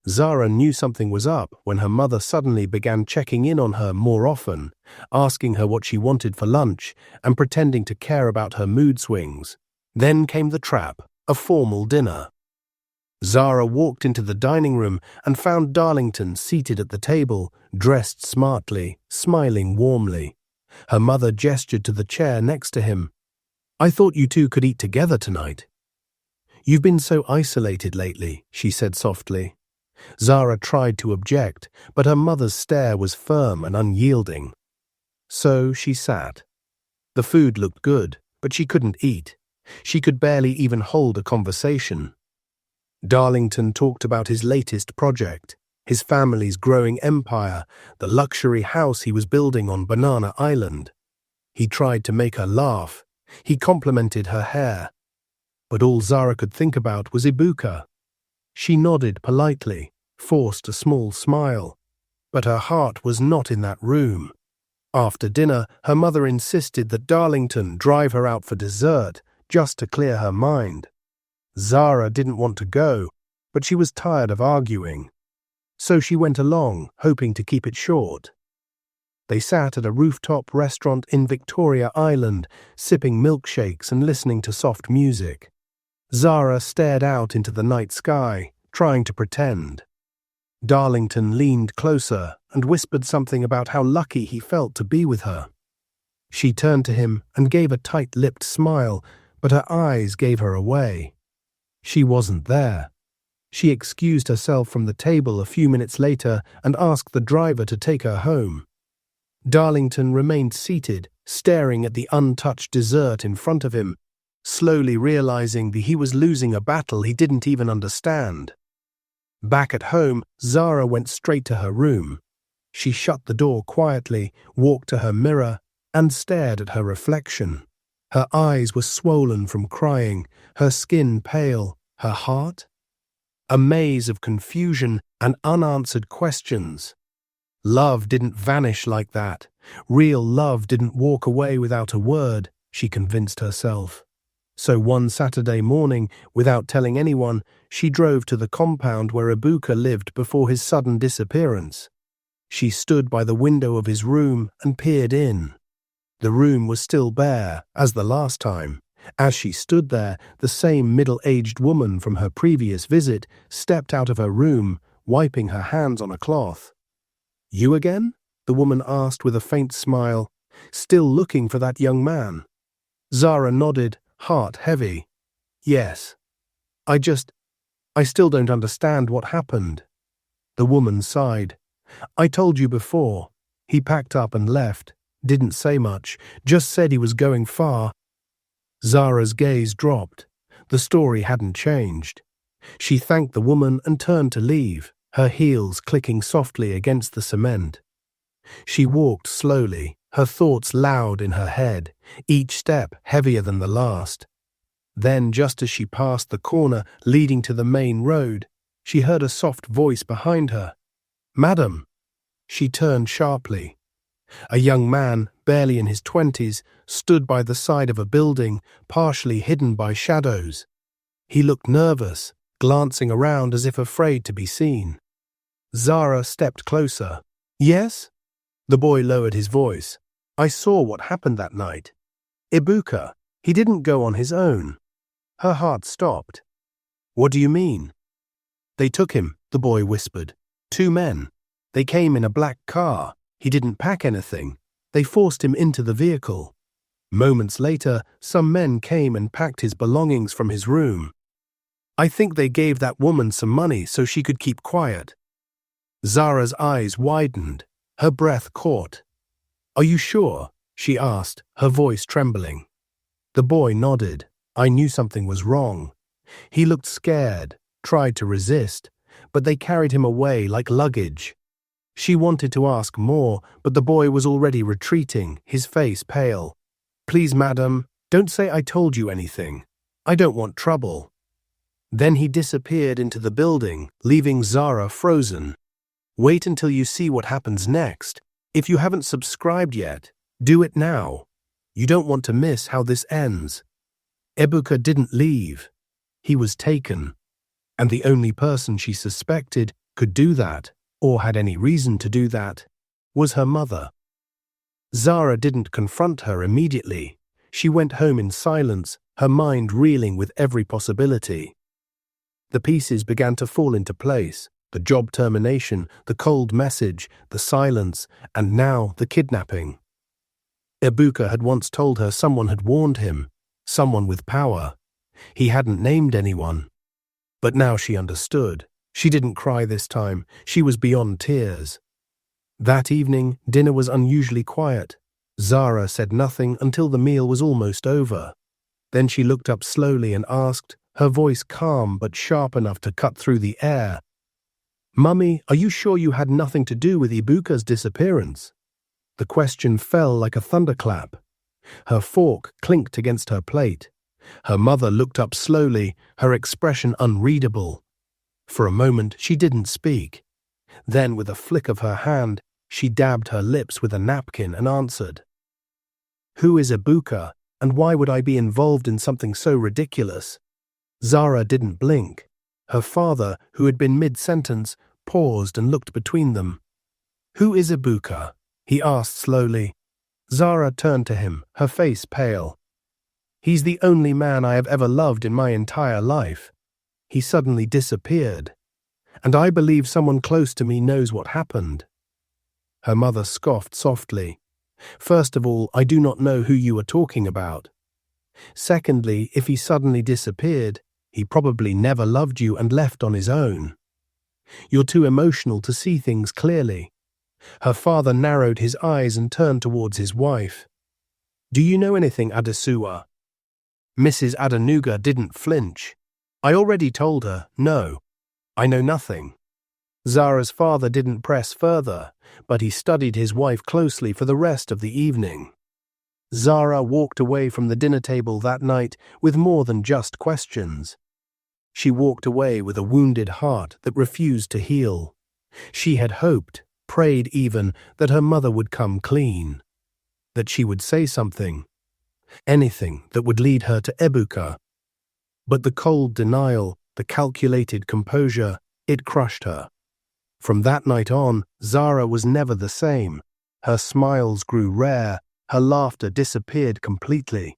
Zara knew something was up when her mother suddenly began checking in on her more often, asking her what she wanted for lunch and pretending to care about her mood swings. Then came the trap, a formal dinner. Zara walked into the dining room and found Darlington seated at the table, dressed smartly, smiling warmly. Her mother gestured to the chair next to him. "I thought you two could eat together tonight." "You've been so isolated lately," she said softly. Zara tried to object, but her mother's stare was firm and unyielding. So she sat. The food looked good, but she couldn't eat. She could barely even hold a conversation. Darlington talked about his latest project, his family's growing empire, the luxury house he was building on Banana Island. He tried to make her laugh. He complimented her hair. But all Zara could think about was Ibuka. She nodded politely, forced a small smile. But her heart was not in that room. After dinner, her mother insisted that Darlington drive her out for dessert, just to clear her mind. Zara didn't want to go, but she was tired of arguing. So she went along, hoping to keep it short. They sat at a rooftop restaurant in Victoria Island, sipping milkshakes and listening to soft music. Zara stared out into the night sky, trying to pretend. Darlington leaned closer and whispered something about how lucky he felt to be with her. She turned to him and gave a tight-lipped smile, but her eyes gave her away. She wasn't there. She excused herself from the table a few minutes later and asked the driver to take her home. Darlington remained seated, staring at the untouched dessert in front of him, slowly realizing that he was losing a battle he didn't even understand. Back at home, Zara went straight to her room. She shut the door quietly, walked to her mirror, and stared at her reflection. Her eyes were swollen from crying, her skin pale, her heart? A maze of confusion and unanswered questions. Love didn't vanish like that. Real love didn't walk away without a word, she convinced herself. So one Saturday morning, without telling anyone, she drove to the compound where Ibuka lived before his sudden disappearance. She stood by the window of his room and peered in. The room was still bare, as the last time. As she stood there, the same middle-aged woman from her previous visit stepped out of her room, wiping her hands on a cloth. "You again?" the woman asked with a faint smile, still looking for that young man. Zara nodded, heart heavy. "Yes. I still don't understand what happened." The woman sighed. "I told you before. He packed up and left. Didn't say much, just said he was going far." Zara's gaze dropped. The story hadn't changed. She thanked the woman and turned to leave, her heels clicking softly against the cement. She walked slowly, her thoughts loud in her head, each step heavier than the last. Then, just as she passed the corner leading to the main road, she heard a soft voice behind her. "Madam!" She turned sharply. A young man, barely in his 20s, stood by the side of a building, partially hidden by shadows. He looked nervous, glancing around as if afraid to be seen. Zara stepped closer. "Yes?" The boy lowered his voice. "I saw what happened that night. Ibuka, he didn't go on his own." Her heart stopped. "What do you mean?" "They took him," the boy whispered. "Two men. They came in a black car. He didn't pack anything. They forced him into the vehicle. Moments later, some men came and packed his belongings from his room." I think they gave that woman some money so she could keep quiet. Zara's eyes widened, her breath caught. Are you sure? She asked, her voice trembling. The boy nodded. I knew something was wrong. He looked scared, tried to resist, but they carried him away like luggage. She wanted to ask more, but the boy was already retreating, his face pale. Please, madam, don't say I told you anything. I don't want trouble. Then he disappeared into the building, leaving Zara frozen. Wait until you see what happens next. If you haven't subscribed yet, do it now. You don't want to miss how this ends. Ibuka didn't leave. He was taken. And the only person she suspected could do that, or had any reason to do that, was her mother. Zara didn't confront her immediately. She went home in silence, her mind reeling with every possibility. The pieces began to fall into place. The job termination, the cold message, the silence, and now the kidnapping. Ibuka had once told her someone had warned him, someone with power. He hadn't named anyone. But now she understood. She didn't cry this time. She was beyond tears. That evening, dinner was unusually quiet. Zara said nothing until the meal was almost over. Then she looked up slowly and asked, her voice calm but sharp enough to cut through the air. Mummy, are you sure you had nothing to do with Ibuka's disappearance? The question fell like a thunderclap. Her fork clinked against her plate. Her mother looked up slowly, her expression unreadable. For a moment she didn't speak. Then, with a flick of her hand, she dabbed her lips with a napkin and answered. Who is Ibuka, and why would I be involved in something so ridiculous? Zara didn't blink. Her father, who had been mid-sentence, paused and looked between them. Who is Ibuka? He asked slowly. Zara turned to him, her face pale. He's the only man I have ever loved in my entire life. He suddenly disappeared. And I believe someone close to me knows what happened. Her mother scoffed softly. First of all, I do not know who you are talking about. Secondly, if he suddenly disappeared, he probably never loved you and left on his own. You're too emotional to see things clearly. Her father narrowed his eyes and turned towards his wife. Do you know anything, Adesua? Mrs. Adenuga didn't flinch. I already told her, no, I know nothing. Zara's father didn't press further, but he studied his wife closely for the rest of the evening. Zara walked away from the dinner table that night with more than just questions. She walked away with a wounded heart that refused to heal. She had hoped, prayed even, that her mother would come clean, that she would say something, anything that would lead her to Ibuka. But the cold denial, the calculated composure, it crushed her. From that night on, Zara was never the same. Her smiles grew rare, her laughter disappeared completely.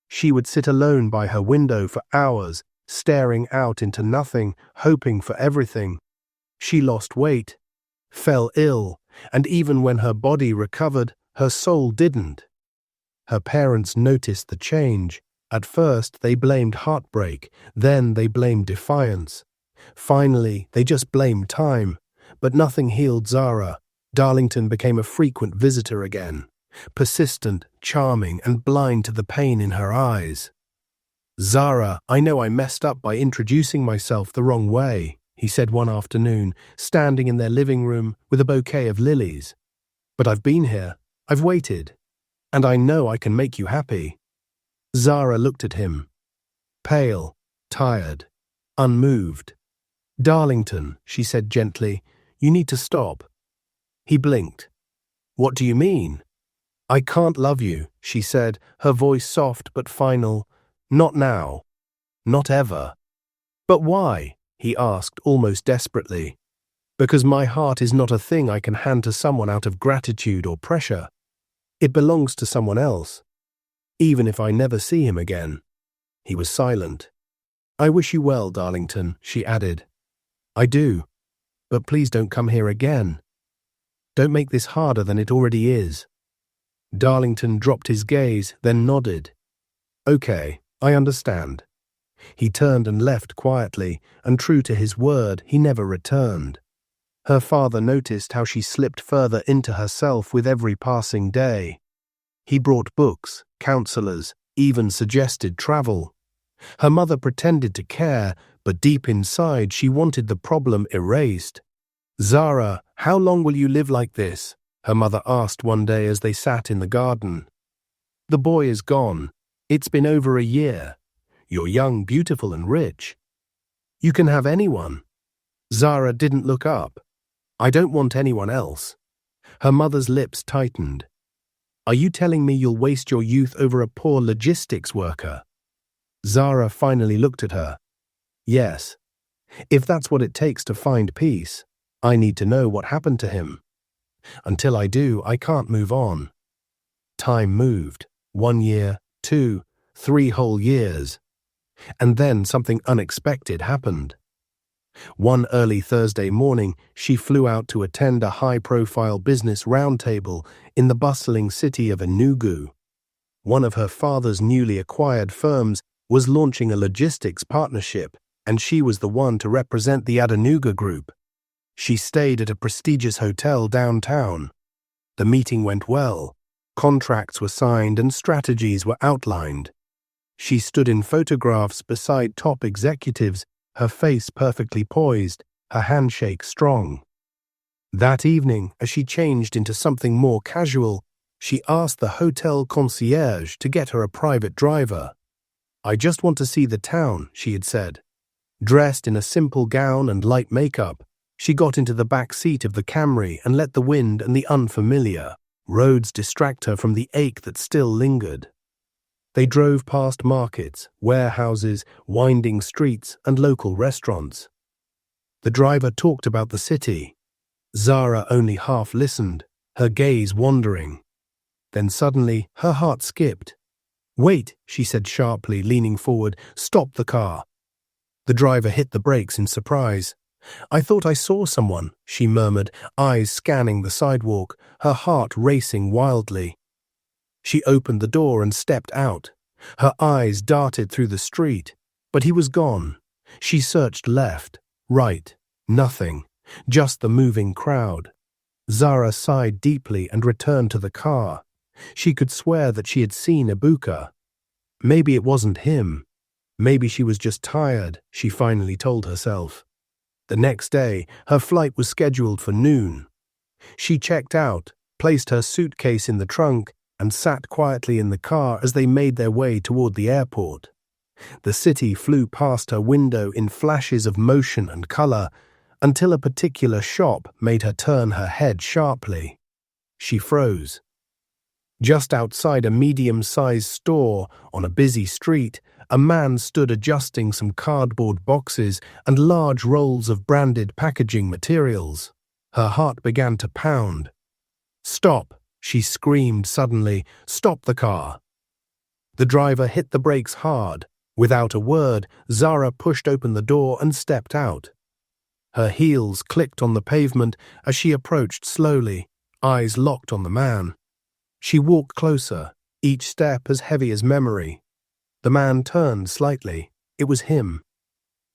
She would sit alone by her window for hours, staring out into nothing, hoping for everything. She lost weight, fell ill, and even when her body recovered, her soul didn't. Her parents noticed the change. At first, they blamed heartbreak, then they blamed defiance. Finally, they just blamed time. But nothing healed Zara. Darlington became a frequent visitor again, persistent, charming, and blind to the pain in her eyes. Zara, I know I messed up by introducing myself the wrong way, he said one afternoon, standing in their living room with a bouquet of lilies. But I've been here, I've waited, and I know I can make you happy. Zara looked at him, pale, tired, unmoved. Darlington, she said gently, you need to stop. He blinked. What do you mean? I can't love you, she said, her voice soft but final. Not now. Not ever. But why? He asked, almost desperately. Because my heart is not a thing I can hand to someone out of gratitude or pressure. It belongs to someone else. Even if I never see him again. He was silent. I wish you well, Darlington, she added. I do. But please don't come here again. Don't make this harder than it already is. Darlington dropped his gaze, then nodded. Okay, I understand. He turned and left quietly, and true to his word, he never returned. Her father noticed how she slipped further into herself with every passing day. He brought books, counselors, even suggested travel. Her mother pretended to care, but deep inside she wanted the problem erased. "Zara, how long will you live like this?" her mother asked one day as they sat in the garden. "The boy is gone. It's been over a year. You're young, beautiful, and rich. You can have anyone." Zara didn't look up. "I don't want anyone else." Her mother's lips tightened. "Are you telling me you'll waste your youth over a poor logistics worker?" Zara finally looked at her. "Yes. If that's what it takes to find peace, I need to know what happened to him. Until I do, I can't move on." Time moved. 1 year, 2, 3 whole years. And then something unexpected happened. One early Thursday morning, she flew out to attend a high-profile business roundtable in the bustling city of Enugu. One of her father's newly acquired firms was launching a logistics partnership, and she was the one to represent the Adenuga Group. She stayed at a prestigious hotel downtown. The meeting went well. Contracts were signed and strategies were outlined. She stood in photographs beside top executives, her face perfectly poised, her handshake strong. That evening, as she changed into something more casual, she asked the hotel concierge to get her a private driver. "I just want to see the town," she had said. Dressed in a simple gown and light makeup, she got into the back seat of the Camry and let the wind and the unfamiliar roads distract her from the ache that still lingered. They drove past markets, warehouses, winding streets, and local restaurants. The driver talked about the city. Zara only half listened, her gaze wandering. Then suddenly, her heart skipped. "Wait," she said sharply, leaning forward. "Stop the car." The driver hit the brakes in surprise. "I thought I saw someone," she murmured, eyes scanning the sidewalk, her heart racing wildly. She opened the door and stepped out. Her eyes darted through the street, but he was gone. She searched left, right, nothing, just the moving crowd. Zara sighed deeply and returned to the car. She could swear that she had seen Ibuka. Maybe it wasn't him. Maybe she was just tired, she finally told herself. The next day, her flight was scheduled for noon. She checked out, placed her suitcase in the trunk, and sat quietly in the car as they made their way toward the airport. The city flew past her window in flashes of motion and color, until a particular shop made her turn her head sharply. She froze. Just outside a medium-sized store on a busy street, a man stood adjusting some cardboard boxes and large rolls of branded packaging materials. Her heart began to pound. "Stop!" she screamed suddenly. "Stop the car!" The driver hit the brakes hard. Without a word, Zara pushed open the door and stepped out. Her heels clicked on the pavement as she approached slowly, eyes locked on the man. She walked closer, each step as heavy as memory. The man turned slightly. It was him.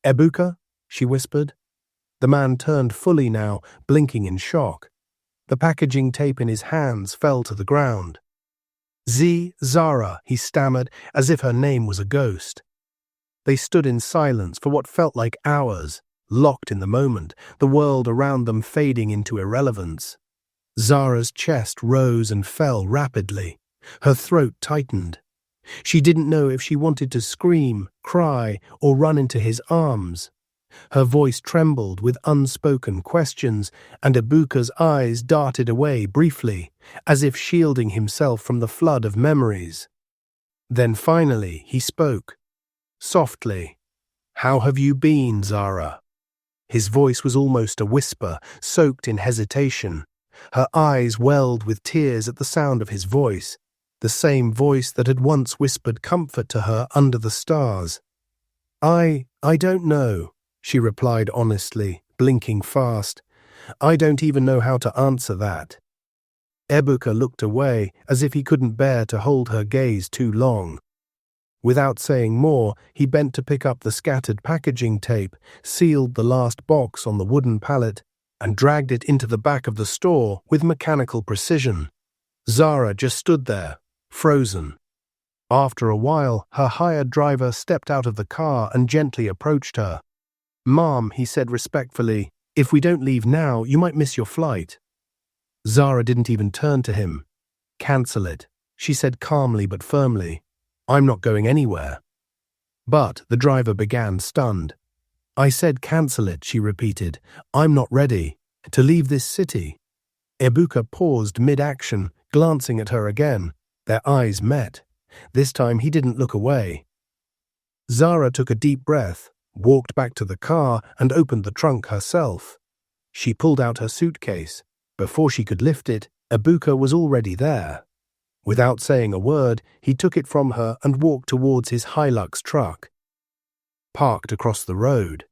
"Ibuka?" she whispered. The man turned fully now, blinking in shock. The packaging tape in his hands fell to the ground. "Zara," he stammered, as if her name was a ghost. They stood in silence for what felt like hours, locked in the moment, the world around them fading into irrelevance. Zara's chest rose and fell rapidly. Her throat tightened. She didn't know if she wanted to scream, cry, or run into his arms. Her voice trembled with unspoken questions, and Ibuka's eyes darted away briefly, as if shielding himself from the flood of memories. Then finally he spoke. Softly. "How have you been, Zara?" His voice was almost a whisper, soaked in hesitation. Her eyes welled with tears at the sound of his voice, the same voice that had once whispered comfort to her under the stars. I don't know," she replied honestly, blinking fast. "I don't even know how to answer that." Ibuka looked away, as if he couldn't bear to hold her gaze too long. Without saying more, he bent to pick up the scattered packaging tape, sealed the last box on the wooden pallet, and dragged it into the back of the store with mechanical precision. Zara just stood there, frozen. After a while, her hired driver stepped out of the car and gently approached her. "Ma'am," he said respectfully, "if we don't leave now, you might miss your flight." Zara didn't even turn to him. "Cancel it," she said calmly but firmly. "I'm not going anywhere." But the driver began, stunned. "I said cancel it," she repeated. "I'm not ready to leave this city." Ibuka paused mid-action, glancing at her again. Their eyes met. This time he didn't look away. Zara took a deep breath, walked back to the car, and opened the trunk herself. She pulled out her suitcase. Before she could lift it, Ibuka was already there. Without saying a word, he took it from her and walked towards his Hilux truck, parked across the road.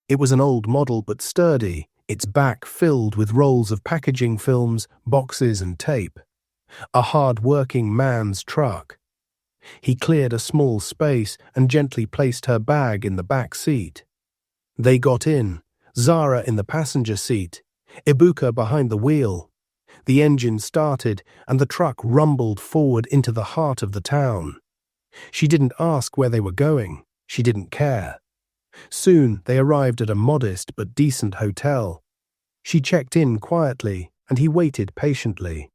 It was an old model but sturdy, its back filled with rolls of packaging films, boxes and tape. A hard-working man's truck. He cleared a small space and gently placed her bag in the back seat. They got in, Zara in the passenger seat, Ibuka behind the wheel. The engine started and the truck rumbled forward into the heart of the town. She didn't ask where they were going. She didn't care. Soon they arrived at a modest but decent hotel. She checked in quietly and he waited patiently.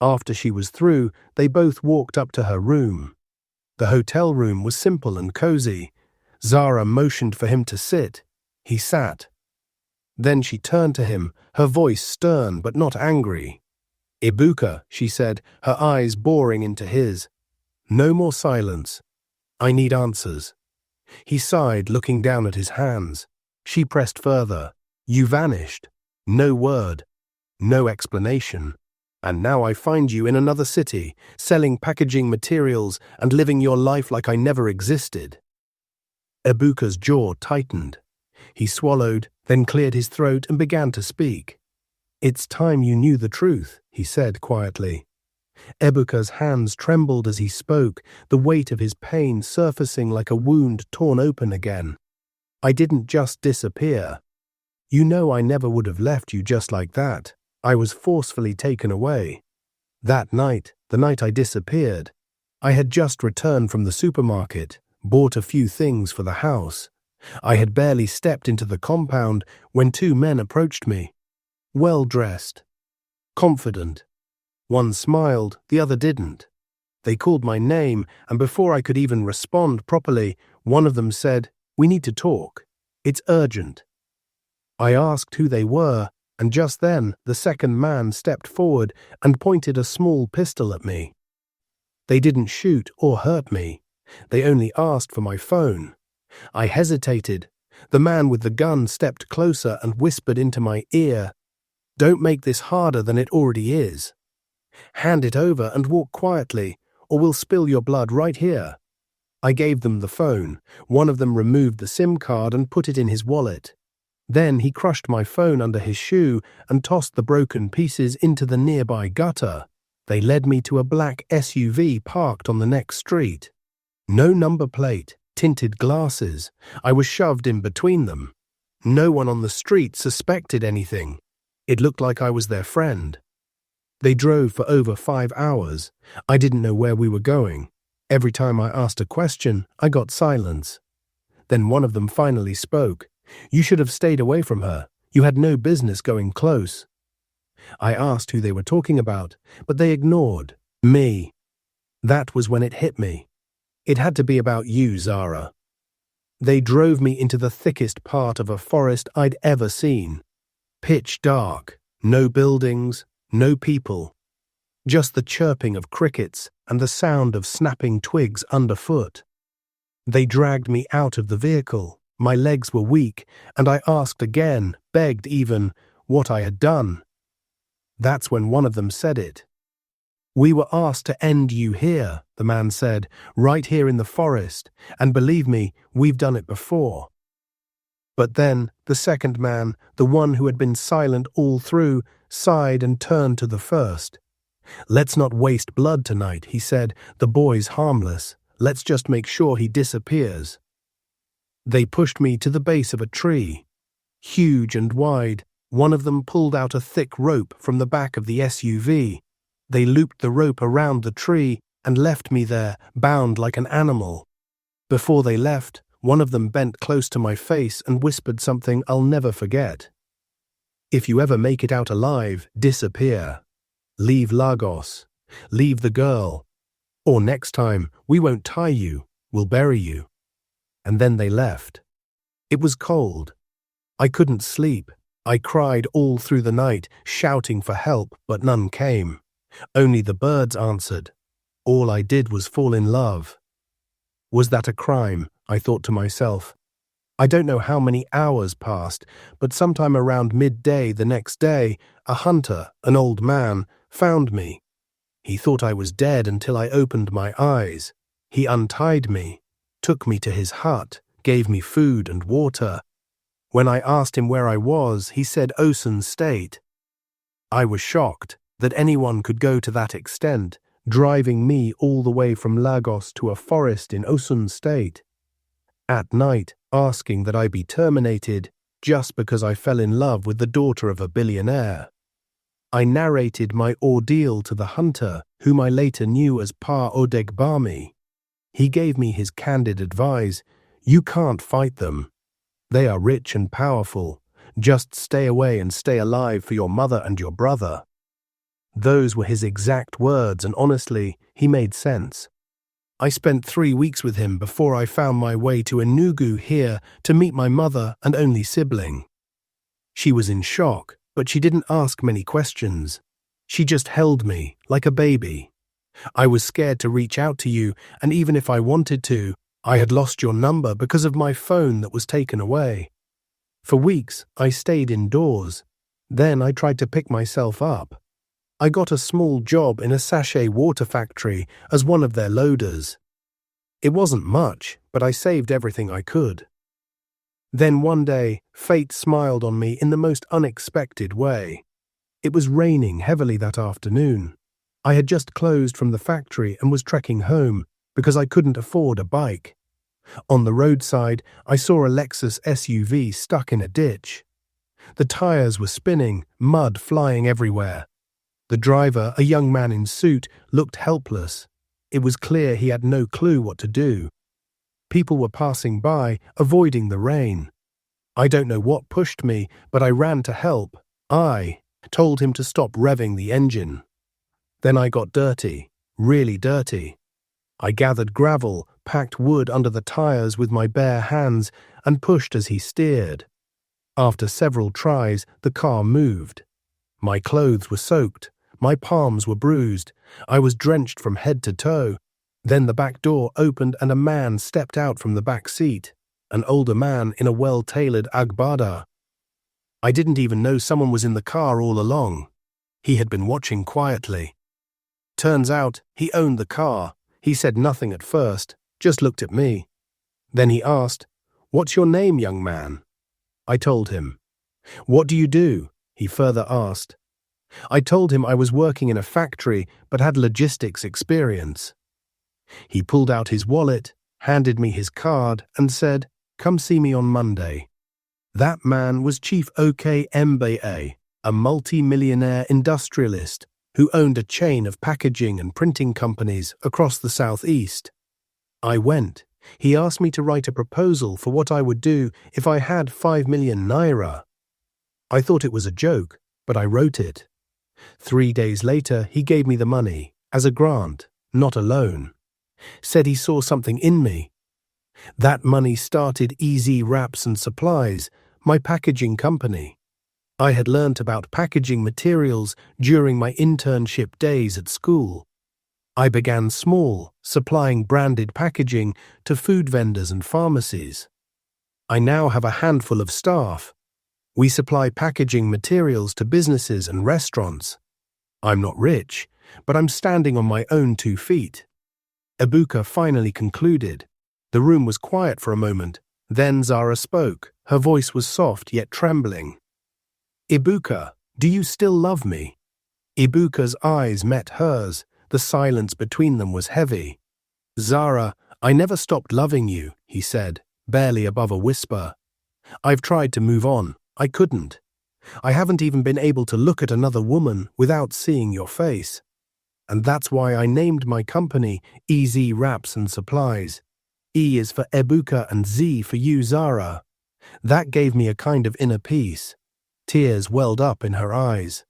After she was through, they both walked up to her room. The hotel room was simple and cozy. Zara motioned for him to sit. He sat. Then she turned to him, her voice stern but not angry. "Ibuka," she said, her eyes boring into his. "No more silence. I need answers." He sighed, looking down at his hands. She pressed further. "You vanished. No word. No explanation. And now I find you in another city, selling packaging materials and living your life like I never existed." Ibuka's jaw tightened. He swallowed, then cleared his throat and began to speak. "It's time you knew the truth," he said quietly. Ibuka's hands trembled as he spoke, the weight of his pain surfacing like a wound torn open again. "I didn't just disappear. You know I never would have left you just like that. I was forcefully taken away. That night, the night I disappeared, I had just returned from the supermarket, bought a few things for the house. I had barely stepped into the compound when two men approached me. Well-dressed, confident. One smiled, the other didn't. They called my name, and before I could even respond properly, one of them said, "We need to talk. It's urgent." I asked who they were, and just then the second man stepped forward and pointed a small pistol at me. They didn't shoot or hurt me. They only asked for my phone. I hesitated. The man with the gun stepped closer and whispered into my ear, "Don't make this harder than it already is. Hand it over and walk quietly, or we'll spill your blood right here." I gave them the phone. One of them removed the SIM card and put it in his wallet. Then he crushed my phone under his shoe and tossed the broken pieces into the nearby gutter. They led me to a black SUV parked on the next street. No number plate, tinted glasses. I was shoved in between them. No one on the street suspected anything. It looked like I was their friend. They drove for over 5 hours. I didn't know where we were going. Every time I asked a question, I got silence. Then one of them finally spoke. "You should have stayed away from her. You had no business going close." I asked who they were talking about, but they ignored me. That was when it hit me. It had to be about you, Zara. They drove me into the thickest part of a forest I'd ever seen. Pitch dark, no buildings, no people. Just the chirping of crickets and the sound of snapping twigs underfoot. They dragged me out of the vehicle. My legs were weak, and I asked again, begged even, what I had done. That's when one of them said it. "We were asked to end you here," the man said, "right here in the forest, and believe me, we've done it before." But then the second man, the one who had been silent all through, sighed and turned to the first. "Let's not waste blood tonight," he said. "The boy's harmless. Let's just make sure he disappears." They pushed me to the base of a tree. Huge and wide, one of them pulled out a thick rope from the back of the SUV. They looped the rope around the tree and left me there, bound like an animal. Before they left, one of them bent close to my face and whispered something I'll never forget. "If you ever make it out alive, disappear. Leave Lagos. Leave the girl. Or next time, we won't tie you, we'll bury you." And then they left. It was cold. I couldn't sleep. I cried all through the night, shouting for help, but none came. Only the birds answered. All I did was fall in love. Was that a crime? I thought to myself. I don't know how many hours passed, but sometime around midday the next day, a hunter, an old man, found me. He thought I was dead until I opened my eyes. He untied me, took me to his hut, gave me food and water. When I asked him where I was, he said Osun State. I was shocked that anyone could go to that extent, driving me all the way from Lagos to a forest in Osun State. At night, asking that I be terminated just because I fell in love with the daughter of a billionaire. I narrated my ordeal to the hunter, whom I later knew as Pa Odegbami. He gave me his candid advice: "You can't fight them. They are rich and powerful. Just stay away and stay alive for your mother and your brother." Those were his exact words, and honestly, he made sense. I spent 3 weeks with him before I found my way to Enugu here to meet my mother and only sibling. She was in shock, but she didn't ask many questions. She just held me like a baby. I was scared to reach out to you, and even if I wanted to, I had lost your number because of my phone that was taken away. For weeks, I stayed indoors. Then I tried to pick myself up. I got a small job in a sachet water factory as one of their loaders. It wasn't much, but I saved everything I could. Then one day, fate smiled on me in the most unexpected way. It was raining heavily that afternoon. I had just closed from the factory and was trekking home because I couldn't afford a bike. On the roadside, I saw a Lexus SUV stuck in a ditch. The tires were spinning, mud flying everywhere. The driver, a young man in suit, looked helpless. It was clear he had no clue what to do. People were passing by, avoiding the rain. I don't know what pushed me, but I ran to help. I told him to stop revving the engine. Then I got dirty, really dirty. I gathered gravel, packed wood under the tires with my bare hands, and pushed as he steered. After several tries, the car moved. My clothes were soaked. My palms were bruised. I was drenched from head to toe. Then the back door opened and a man stepped out from the back seat, an older man in a well-tailored agbada. I didn't even know someone was in the car all along. He had been watching quietly. Turns out he owned the car. He said nothing at first, just looked at me. Then he asked, "What's your name, young man?" I told him. "What do you do?" he further asked. I told him I was working in a factory but had logistics experience. He pulled out his wallet, handed me his card, and said, "Come see me on Monday." That man was Chief OK Mba, a multi-millionaire industrialist who owned a chain of packaging and printing companies across the southeast. I went. He asked me to write a proposal for what I would do if I had 5 million naira. I thought it was a joke, but I wrote it. 3 days later, he gave me the money, as a grant, not a loan. Said he saw something in me. That money started Easy Wraps and Supplies, my packaging company. I had learnt about packaging materials during my internship days at school. I began small, supplying branded packaging to food vendors and pharmacies. I now have a handful of staff. We supply packaging materials to businesses and restaurants. I'm not rich, but I'm standing on my own 2 feet. Ibuka finally concluded. The room was quiet for a moment. Then Zara spoke. Her voice was soft yet trembling. "Ibuka, do you still love me?" Ibuka's eyes met hers. The silence between them was heavy. "Zara, I never stopped loving you, he said, barely above a whisper. I've tried to move on. I couldn't. I haven't even been able to look at another woman without seeing your face. And that's why I named my company EZ Wraps and Supplies. E is for Ibuka and Z for you, Zara. That gave me a kind of inner peace. Tears welled up in her eyes.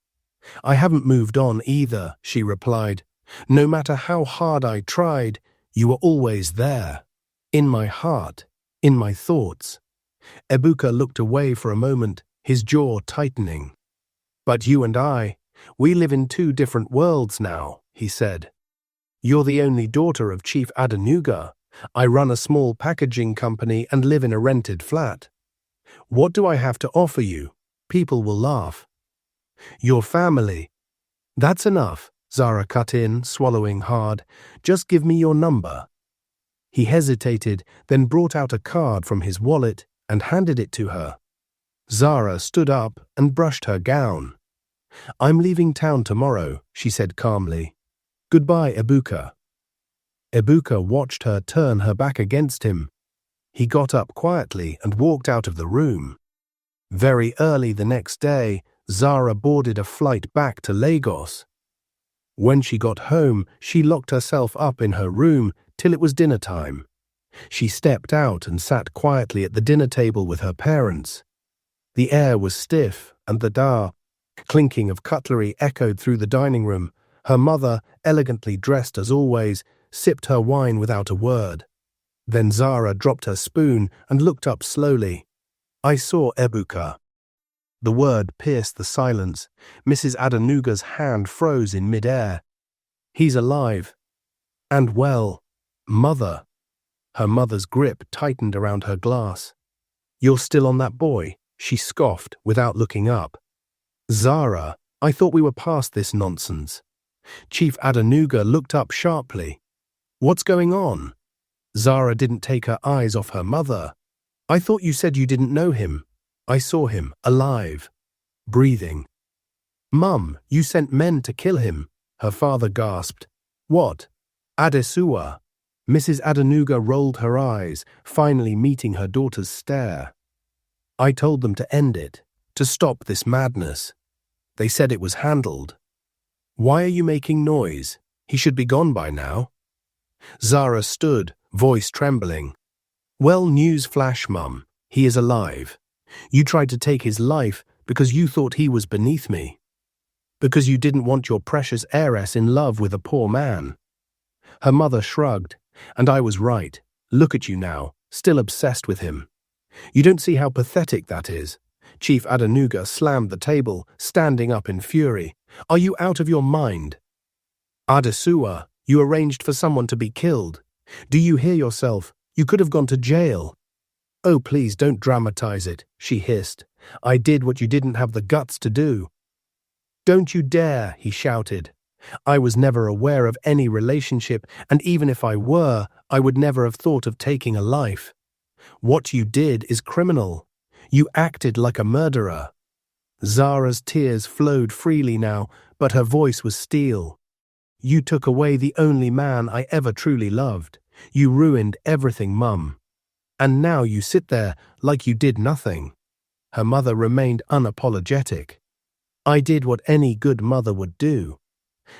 I haven't moved on either, she replied. No matter how hard I tried, you were always there. In my heart, in my thoughts. Ibuka looked away for a moment, his jaw tightening. But you and I, we live in two different worlds now, he said. You're the only daughter of Chief Adenuga. I run a small packaging company and live in a rented flat. What do I have to offer you? People will laugh. Your family. That's enough, Zara cut in, swallowing hard. Just give me your number. He hesitated, then brought out a card from his wallet and handed it to her. Zara stood up and brushed her gown. I'm leaving town tomorrow, she said calmly. Goodbye, Ibuka. Ibuka watched her turn her back against him. He got up quietly and walked out of the room. Very early the next day, Zara boarded a flight back to Lagos. When she got home, she locked herself up in her room till it was dinner time. She stepped out and sat quietly at the dinner table with her parents. The air was stiff, and the clinking of cutlery echoed through the dining room. Her mother, elegantly dressed as always, sipped her wine without a word. Then Zara dropped her spoon and looked up slowly. I saw Ibuka. The word pierced the silence. Mrs. Adenuga's hand froze in mid-air. He's alive. And well, Mother. Her mother's grip tightened around her glass. You're still on that boy, she scoffed without looking up. Zara, I thought we were past this nonsense. Chief Adenuga looked up sharply. What's going on? Zara didn't take her eyes off her mother. I thought you said you didn't know him. I saw him, alive, breathing. Mum, you sent men to kill him, her father gasped. What? Adesuwa. Mrs. Adenuga rolled her eyes, finally meeting her daughter's stare. I told them to end it, to stop this madness. They said it was handled. Why are you making noise? He should be gone by now. Zara stood, voice trembling. Well, news flash, Mum. He is alive. You tried to take his life because you thought he was beneath me. Because you didn't want your precious heiress in love with a poor man. Her mother shrugged, and I was right. Look at you now, still obsessed with him. You don't see how pathetic that is. Chief Adenuga slammed the table, standing up in fury. Are you out of your mind? Adesuwa, you arranged for someone to be killed. Do you hear yourself? You could have gone to jail. Oh, please don't dramatize it, she hissed. I did what you didn't have the guts to do. Don't you dare, he shouted. I was never aware of any relationship, and even if I were, I would never have thought of taking a life. What you did is criminal. You acted like a murderer. Zara's tears flowed freely now, but her voice was steel. You took away the only man I ever truly loved. You ruined everything, Mum. And now you sit there like you did nothing. Her mother remained unapologetic. I did what any good mother would do.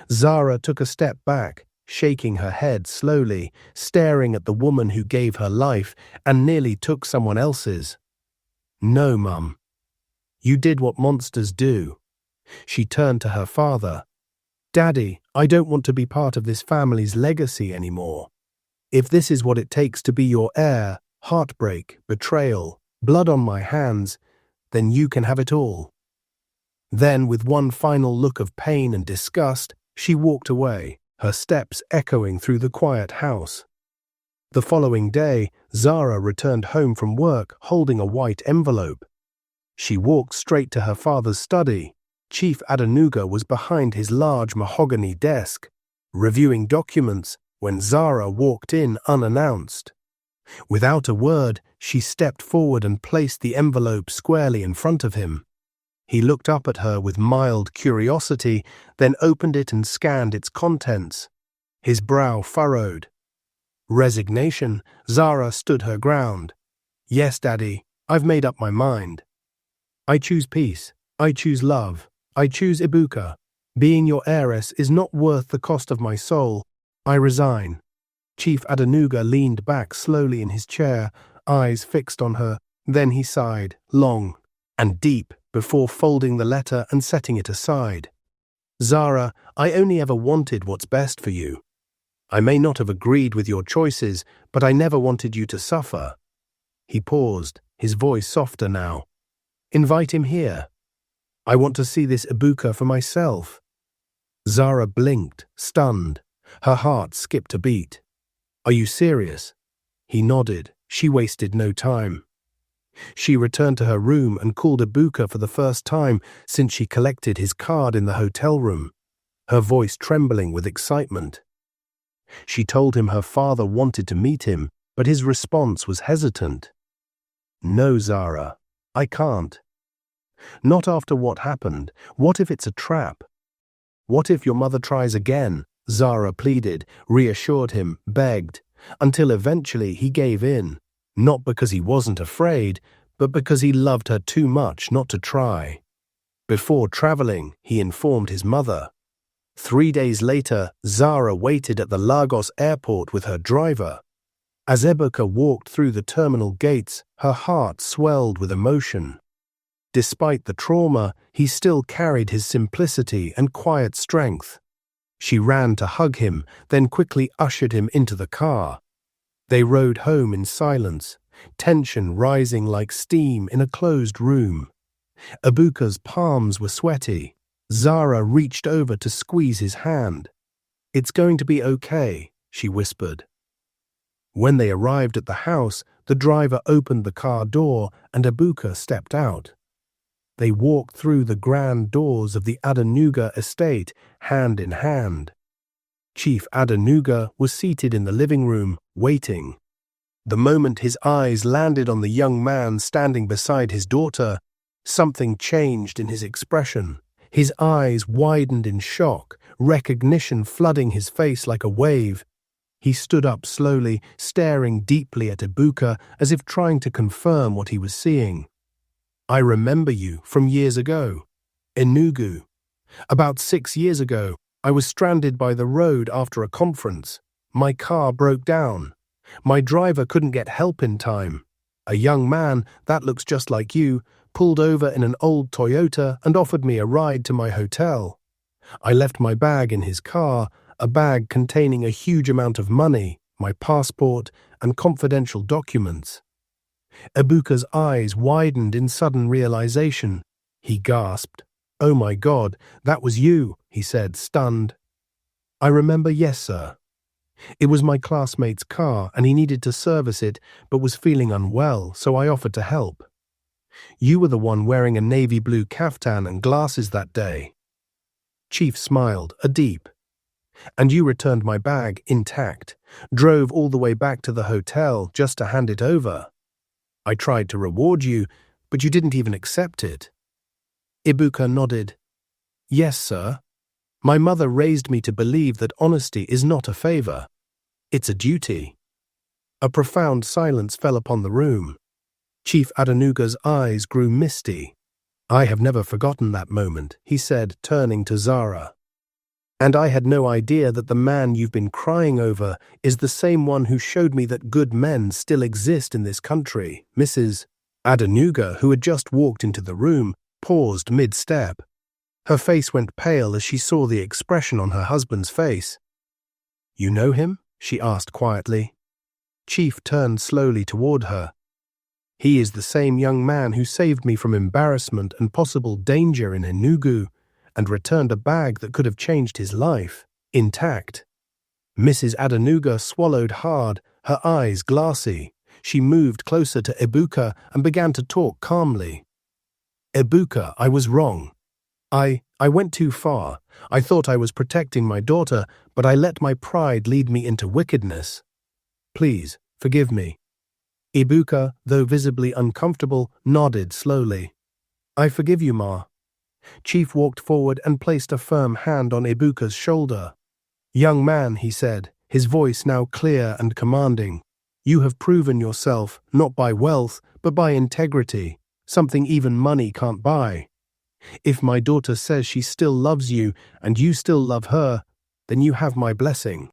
Zara took a step back, shaking her head slowly, staring at the woman who gave her life and nearly took someone else's. No, Mum. You did what monsters do. She turned to her father. Daddy, I don't want to be part of this family's legacy anymore. If this is what it takes to be your heir, heartbreak, betrayal, blood on my hands, then you can have it all. Then, with one final look of pain and disgust, she walked away, her steps echoing through the quiet house. The following day, Zara returned home from work holding a white envelope. She walked straight to her father's study. Chief Adenuga was behind his large mahogany desk, reviewing documents, when Zara walked in unannounced. Without a word, she stepped forward and placed the envelope squarely in front of him. He looked up at her with mild curiosity, then opened it and scanned its contents. His brow furrowed. Resignation, Zara stood her ground. Yes, Daddy, I've made up my mind. I choose peace. I choose love. I choose Ibuka. Being your heiress is not worth the cost of my soul. I resign. Chief Adenuga leaned back slowly in his chair, eyes fixed on her. Then he sighed, long and deep, before folding the letter and setting it aside. Zara, I only ever wanted what's best for you. I may not have agreed with your choices, but I never wanted you to suffer. He paused, his voice softer now. Invite him here. I want to see this Ibuka for myself. Zara blinked, stunned. Her heart skipped a beat. Are you serious? He nodded. She wasted no time. She returned to her room and called Ibuka for the first time since she collected his card in the hotel room, her voice trembling with excitement. She told him her father wanted to meet him, but his response was hesitant. No, Zara, I can't. Not after what happened. What if it's a trap? What if your mother tries again? Zara pleaded, reassured him, begged, until eventually he gave in, not because he wasn't afraid, but because he loved her too much not to try. Before traveling, he informed his mother. 3 days later, Zara waited at the Lagos airport with her driver. As Ibuka walked through the terminal gates, her heart swelled with emotion. Despite the trauma, he still carried his simplicity and quiet strength. She ran to hug him, then quickly ushered him into the car. They rode home in silence, tension rising like steam in a closed room. Ibuka's palms were sweaty. Zara reached over to squeeze his hand. It's going to be okay, she whispered. When they arrived at the house, the driver opened the car door and Ibuka stepped out. They walked through the grand doors of the Adenuga estate, hand in hand. Chief Adenuga was seated in the living room, waiting. The moment his eyes landed on the young man standing beside his daughter, something changed in his expression. His eyes widened in shock, recognition flooding his face like a wave. He stood up slowly, staring deeply at Ibuka as if trying to confirm what he was seeing. I remember you from years ago. Enugu. About 6 years ago, I was stranded by the road after a conference. My car broke down. My driver couldn't get help in time. A young man, that looks just like you, pulled over in an old Toyota and offered me a ride to my hotel. I left my bag in his car, a bag containing a huge amount of money, my passport, and confidential documents. Ibuka's eyes widened in sudden realization. He gasped. Oh my God, that was you, he said, stunned. I remember, yes, sir. It was my classmate's car and he needed to service it but was feeling unwell, so I offered to help. You were the one wearing a navy blue kaftan and glasses that day. Chief smiled, a deep. And you returned my bag intact, drove all the way back to the hotel just to hand it over. I tried to reward you, but you didn't even accept it. Ibuka nodded. Yes, sir. My mother raised me to believe that honesty is not a favor. It's a duty. A profound silence fell upon the room. Chief Adenuga's eyes grew misty. I have never forgotten that moment, he said, turning to Zara. And I had no idea that the man you've been crying over is the same one who showed me that good men still exist in this country. Mrs. Adenuga, who had just walked into the room, paused mid-step. Her face went pale as she saw the expression on her husband's face. You know him? She asked quietly. Chief turned slowly toward her. He is the same young man who saved me from embarrassment and possible danger in Enugu, and returned a bag that could have changed his life, intact. Mrs. Adenuga swallowed hard, her eyes glassy. She moved closer to Ibuka and began to talk calmly. Ibuka, I was wrong. I went too far. I thought I was protecting my daughter, but I let my pride lead me into wickedness. Please, forgive me. Ibuka, though visibly uncomfortable, nodded slowly. I forgive you, Ma. Chief walked forward and placed a firm hand on Ibuka's shoulder. Young man, he said, his voice now clear and commanding. "You have proven yourself, not by wealth, but by integrity, something even money can't buy. If my daughter says she still loves you and you still love her, then you have my blessing."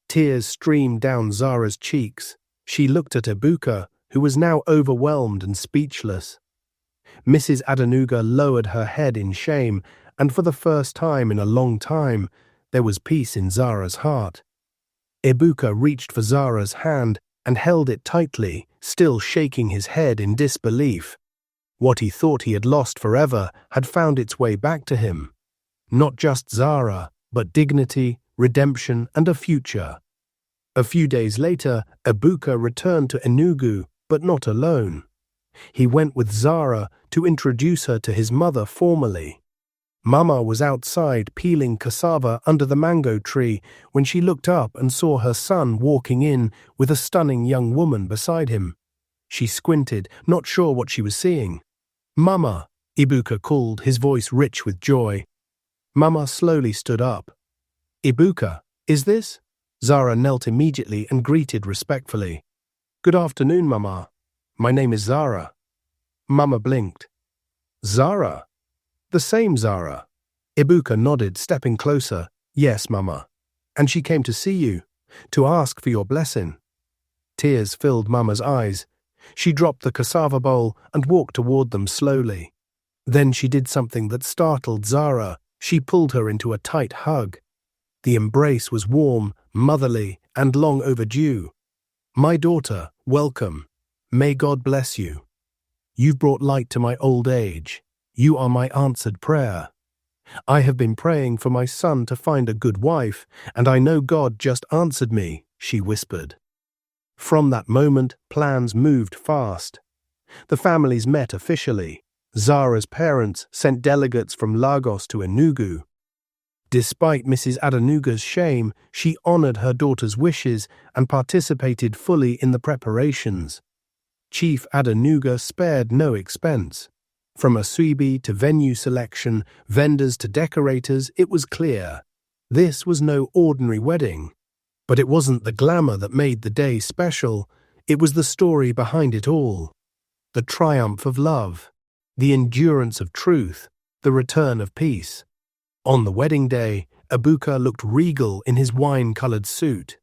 Tears streamed down Zara's cheeks. She looked at Ibuka, who was now overwhelmed and speechless. Mrs. Adenuga lowered her head in shame, and for the first time in a long time, there was peace in Zara's heart. Ibuka reached for Zara's hand and held it tightly, still shaking his head in disbelief. What he thought he had lost forever had found its way back to him. Not just Zara, but dignity, redemption, and a future. A few days later, Ibuka returned to Enugu, but not alone. He went with Zara to introduce her to his mother formally. Mama was outside peeling cassava under the mango tree when she looked up and saw her son walking in with a stunning young woman beside him. She squinted, not sure what she was seeing. "Mama," Ibuka called, his voice rich with joy. Mama slowly stood up. "Ibuka, is this?" Zara knelt immediately and greeted respectfully. "Good afternoon, Mama. My name is Zara." Mama blinked. "Zara? The same Zara?" Ibuka nodded, stepping closer. "Yes, Mama. And she came to see you, to ask for your blessing." Tears filled Mama's eyes. She dropped the cassava bowl and walked toward them slowly. Then she did something that startled Zara. She pulled her into a tight hug. The embrace was warm, motherly, and long overdue. "My daughter, welcome. May God bless you. You've brought light to my old age. You are my answered prayer. I have been praying for my son to find a good wife, and I know God just answered me," she whispered. From that moment, plans moved fast. The families met officially. Zara's parents sent delegates from Lagos to Enugu. Despite Mrs. Adenuga's shame, she honored her daughter's wishes and participated fully in the preparations. Chief Adenuga spared no expense. From Asuibi to venue selection, vendors to decorators, it was clear. This was no ordinary wedding. But it wasn't the glamour that made the day special. It was the story behind it all. The triumph of love, the endurance of truth, the return of peace. On the wedding day, Ibuka looked regal in his wine-colored suit.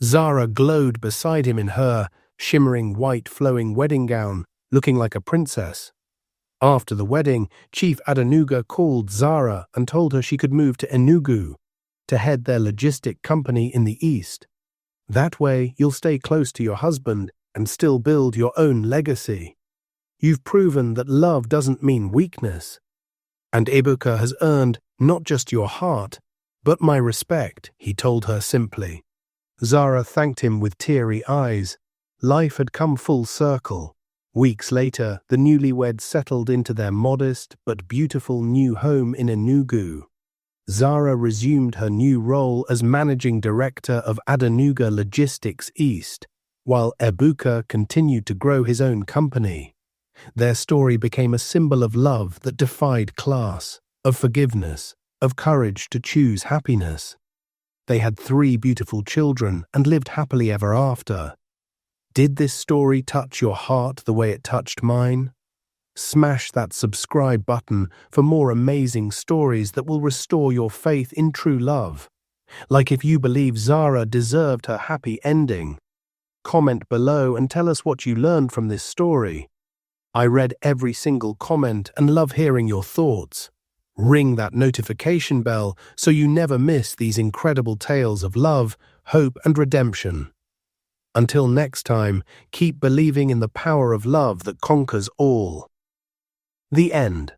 Zara glowed beside him in her shimmering white flowing wedding gown, looking like a princess. After the wedding, Chief Adenuga called Zara and told her she could move to Enugu to head their logistic company in the east. That way, you'll stay close to your husband and still build your own legacy. You've proven that love doesn't mean weakness. And Ibuka has earned not just your heart, but my respect, he told her simply. Zara thanked him with teary eyes. Life had come full circle. Weeks later, the newlyweds settled into their modest but beautiful new home in Enugu. Zara resumed her new role as managing director of Adenuga Logistics East, while Ibuka continued to grow his own company. Their story became a symbol of love that defied class, of forgiveness, of courage to choose happiness. They had 3 beautiful children and lived happily ever after. Did this story touch your heart the way it touched mine? Smash that subscribe button for more amazing stories that will restore your faith in true love. Like if you believe Zara deserved her happy ending. Comment below and tell us what you learned from this story. I read every single comment and love hearing your thoughts. Ring that notification bell so you never miss these incredible tales of love, hope, and redemption. Until next time, keep believing in the power of love that conquers all. The end.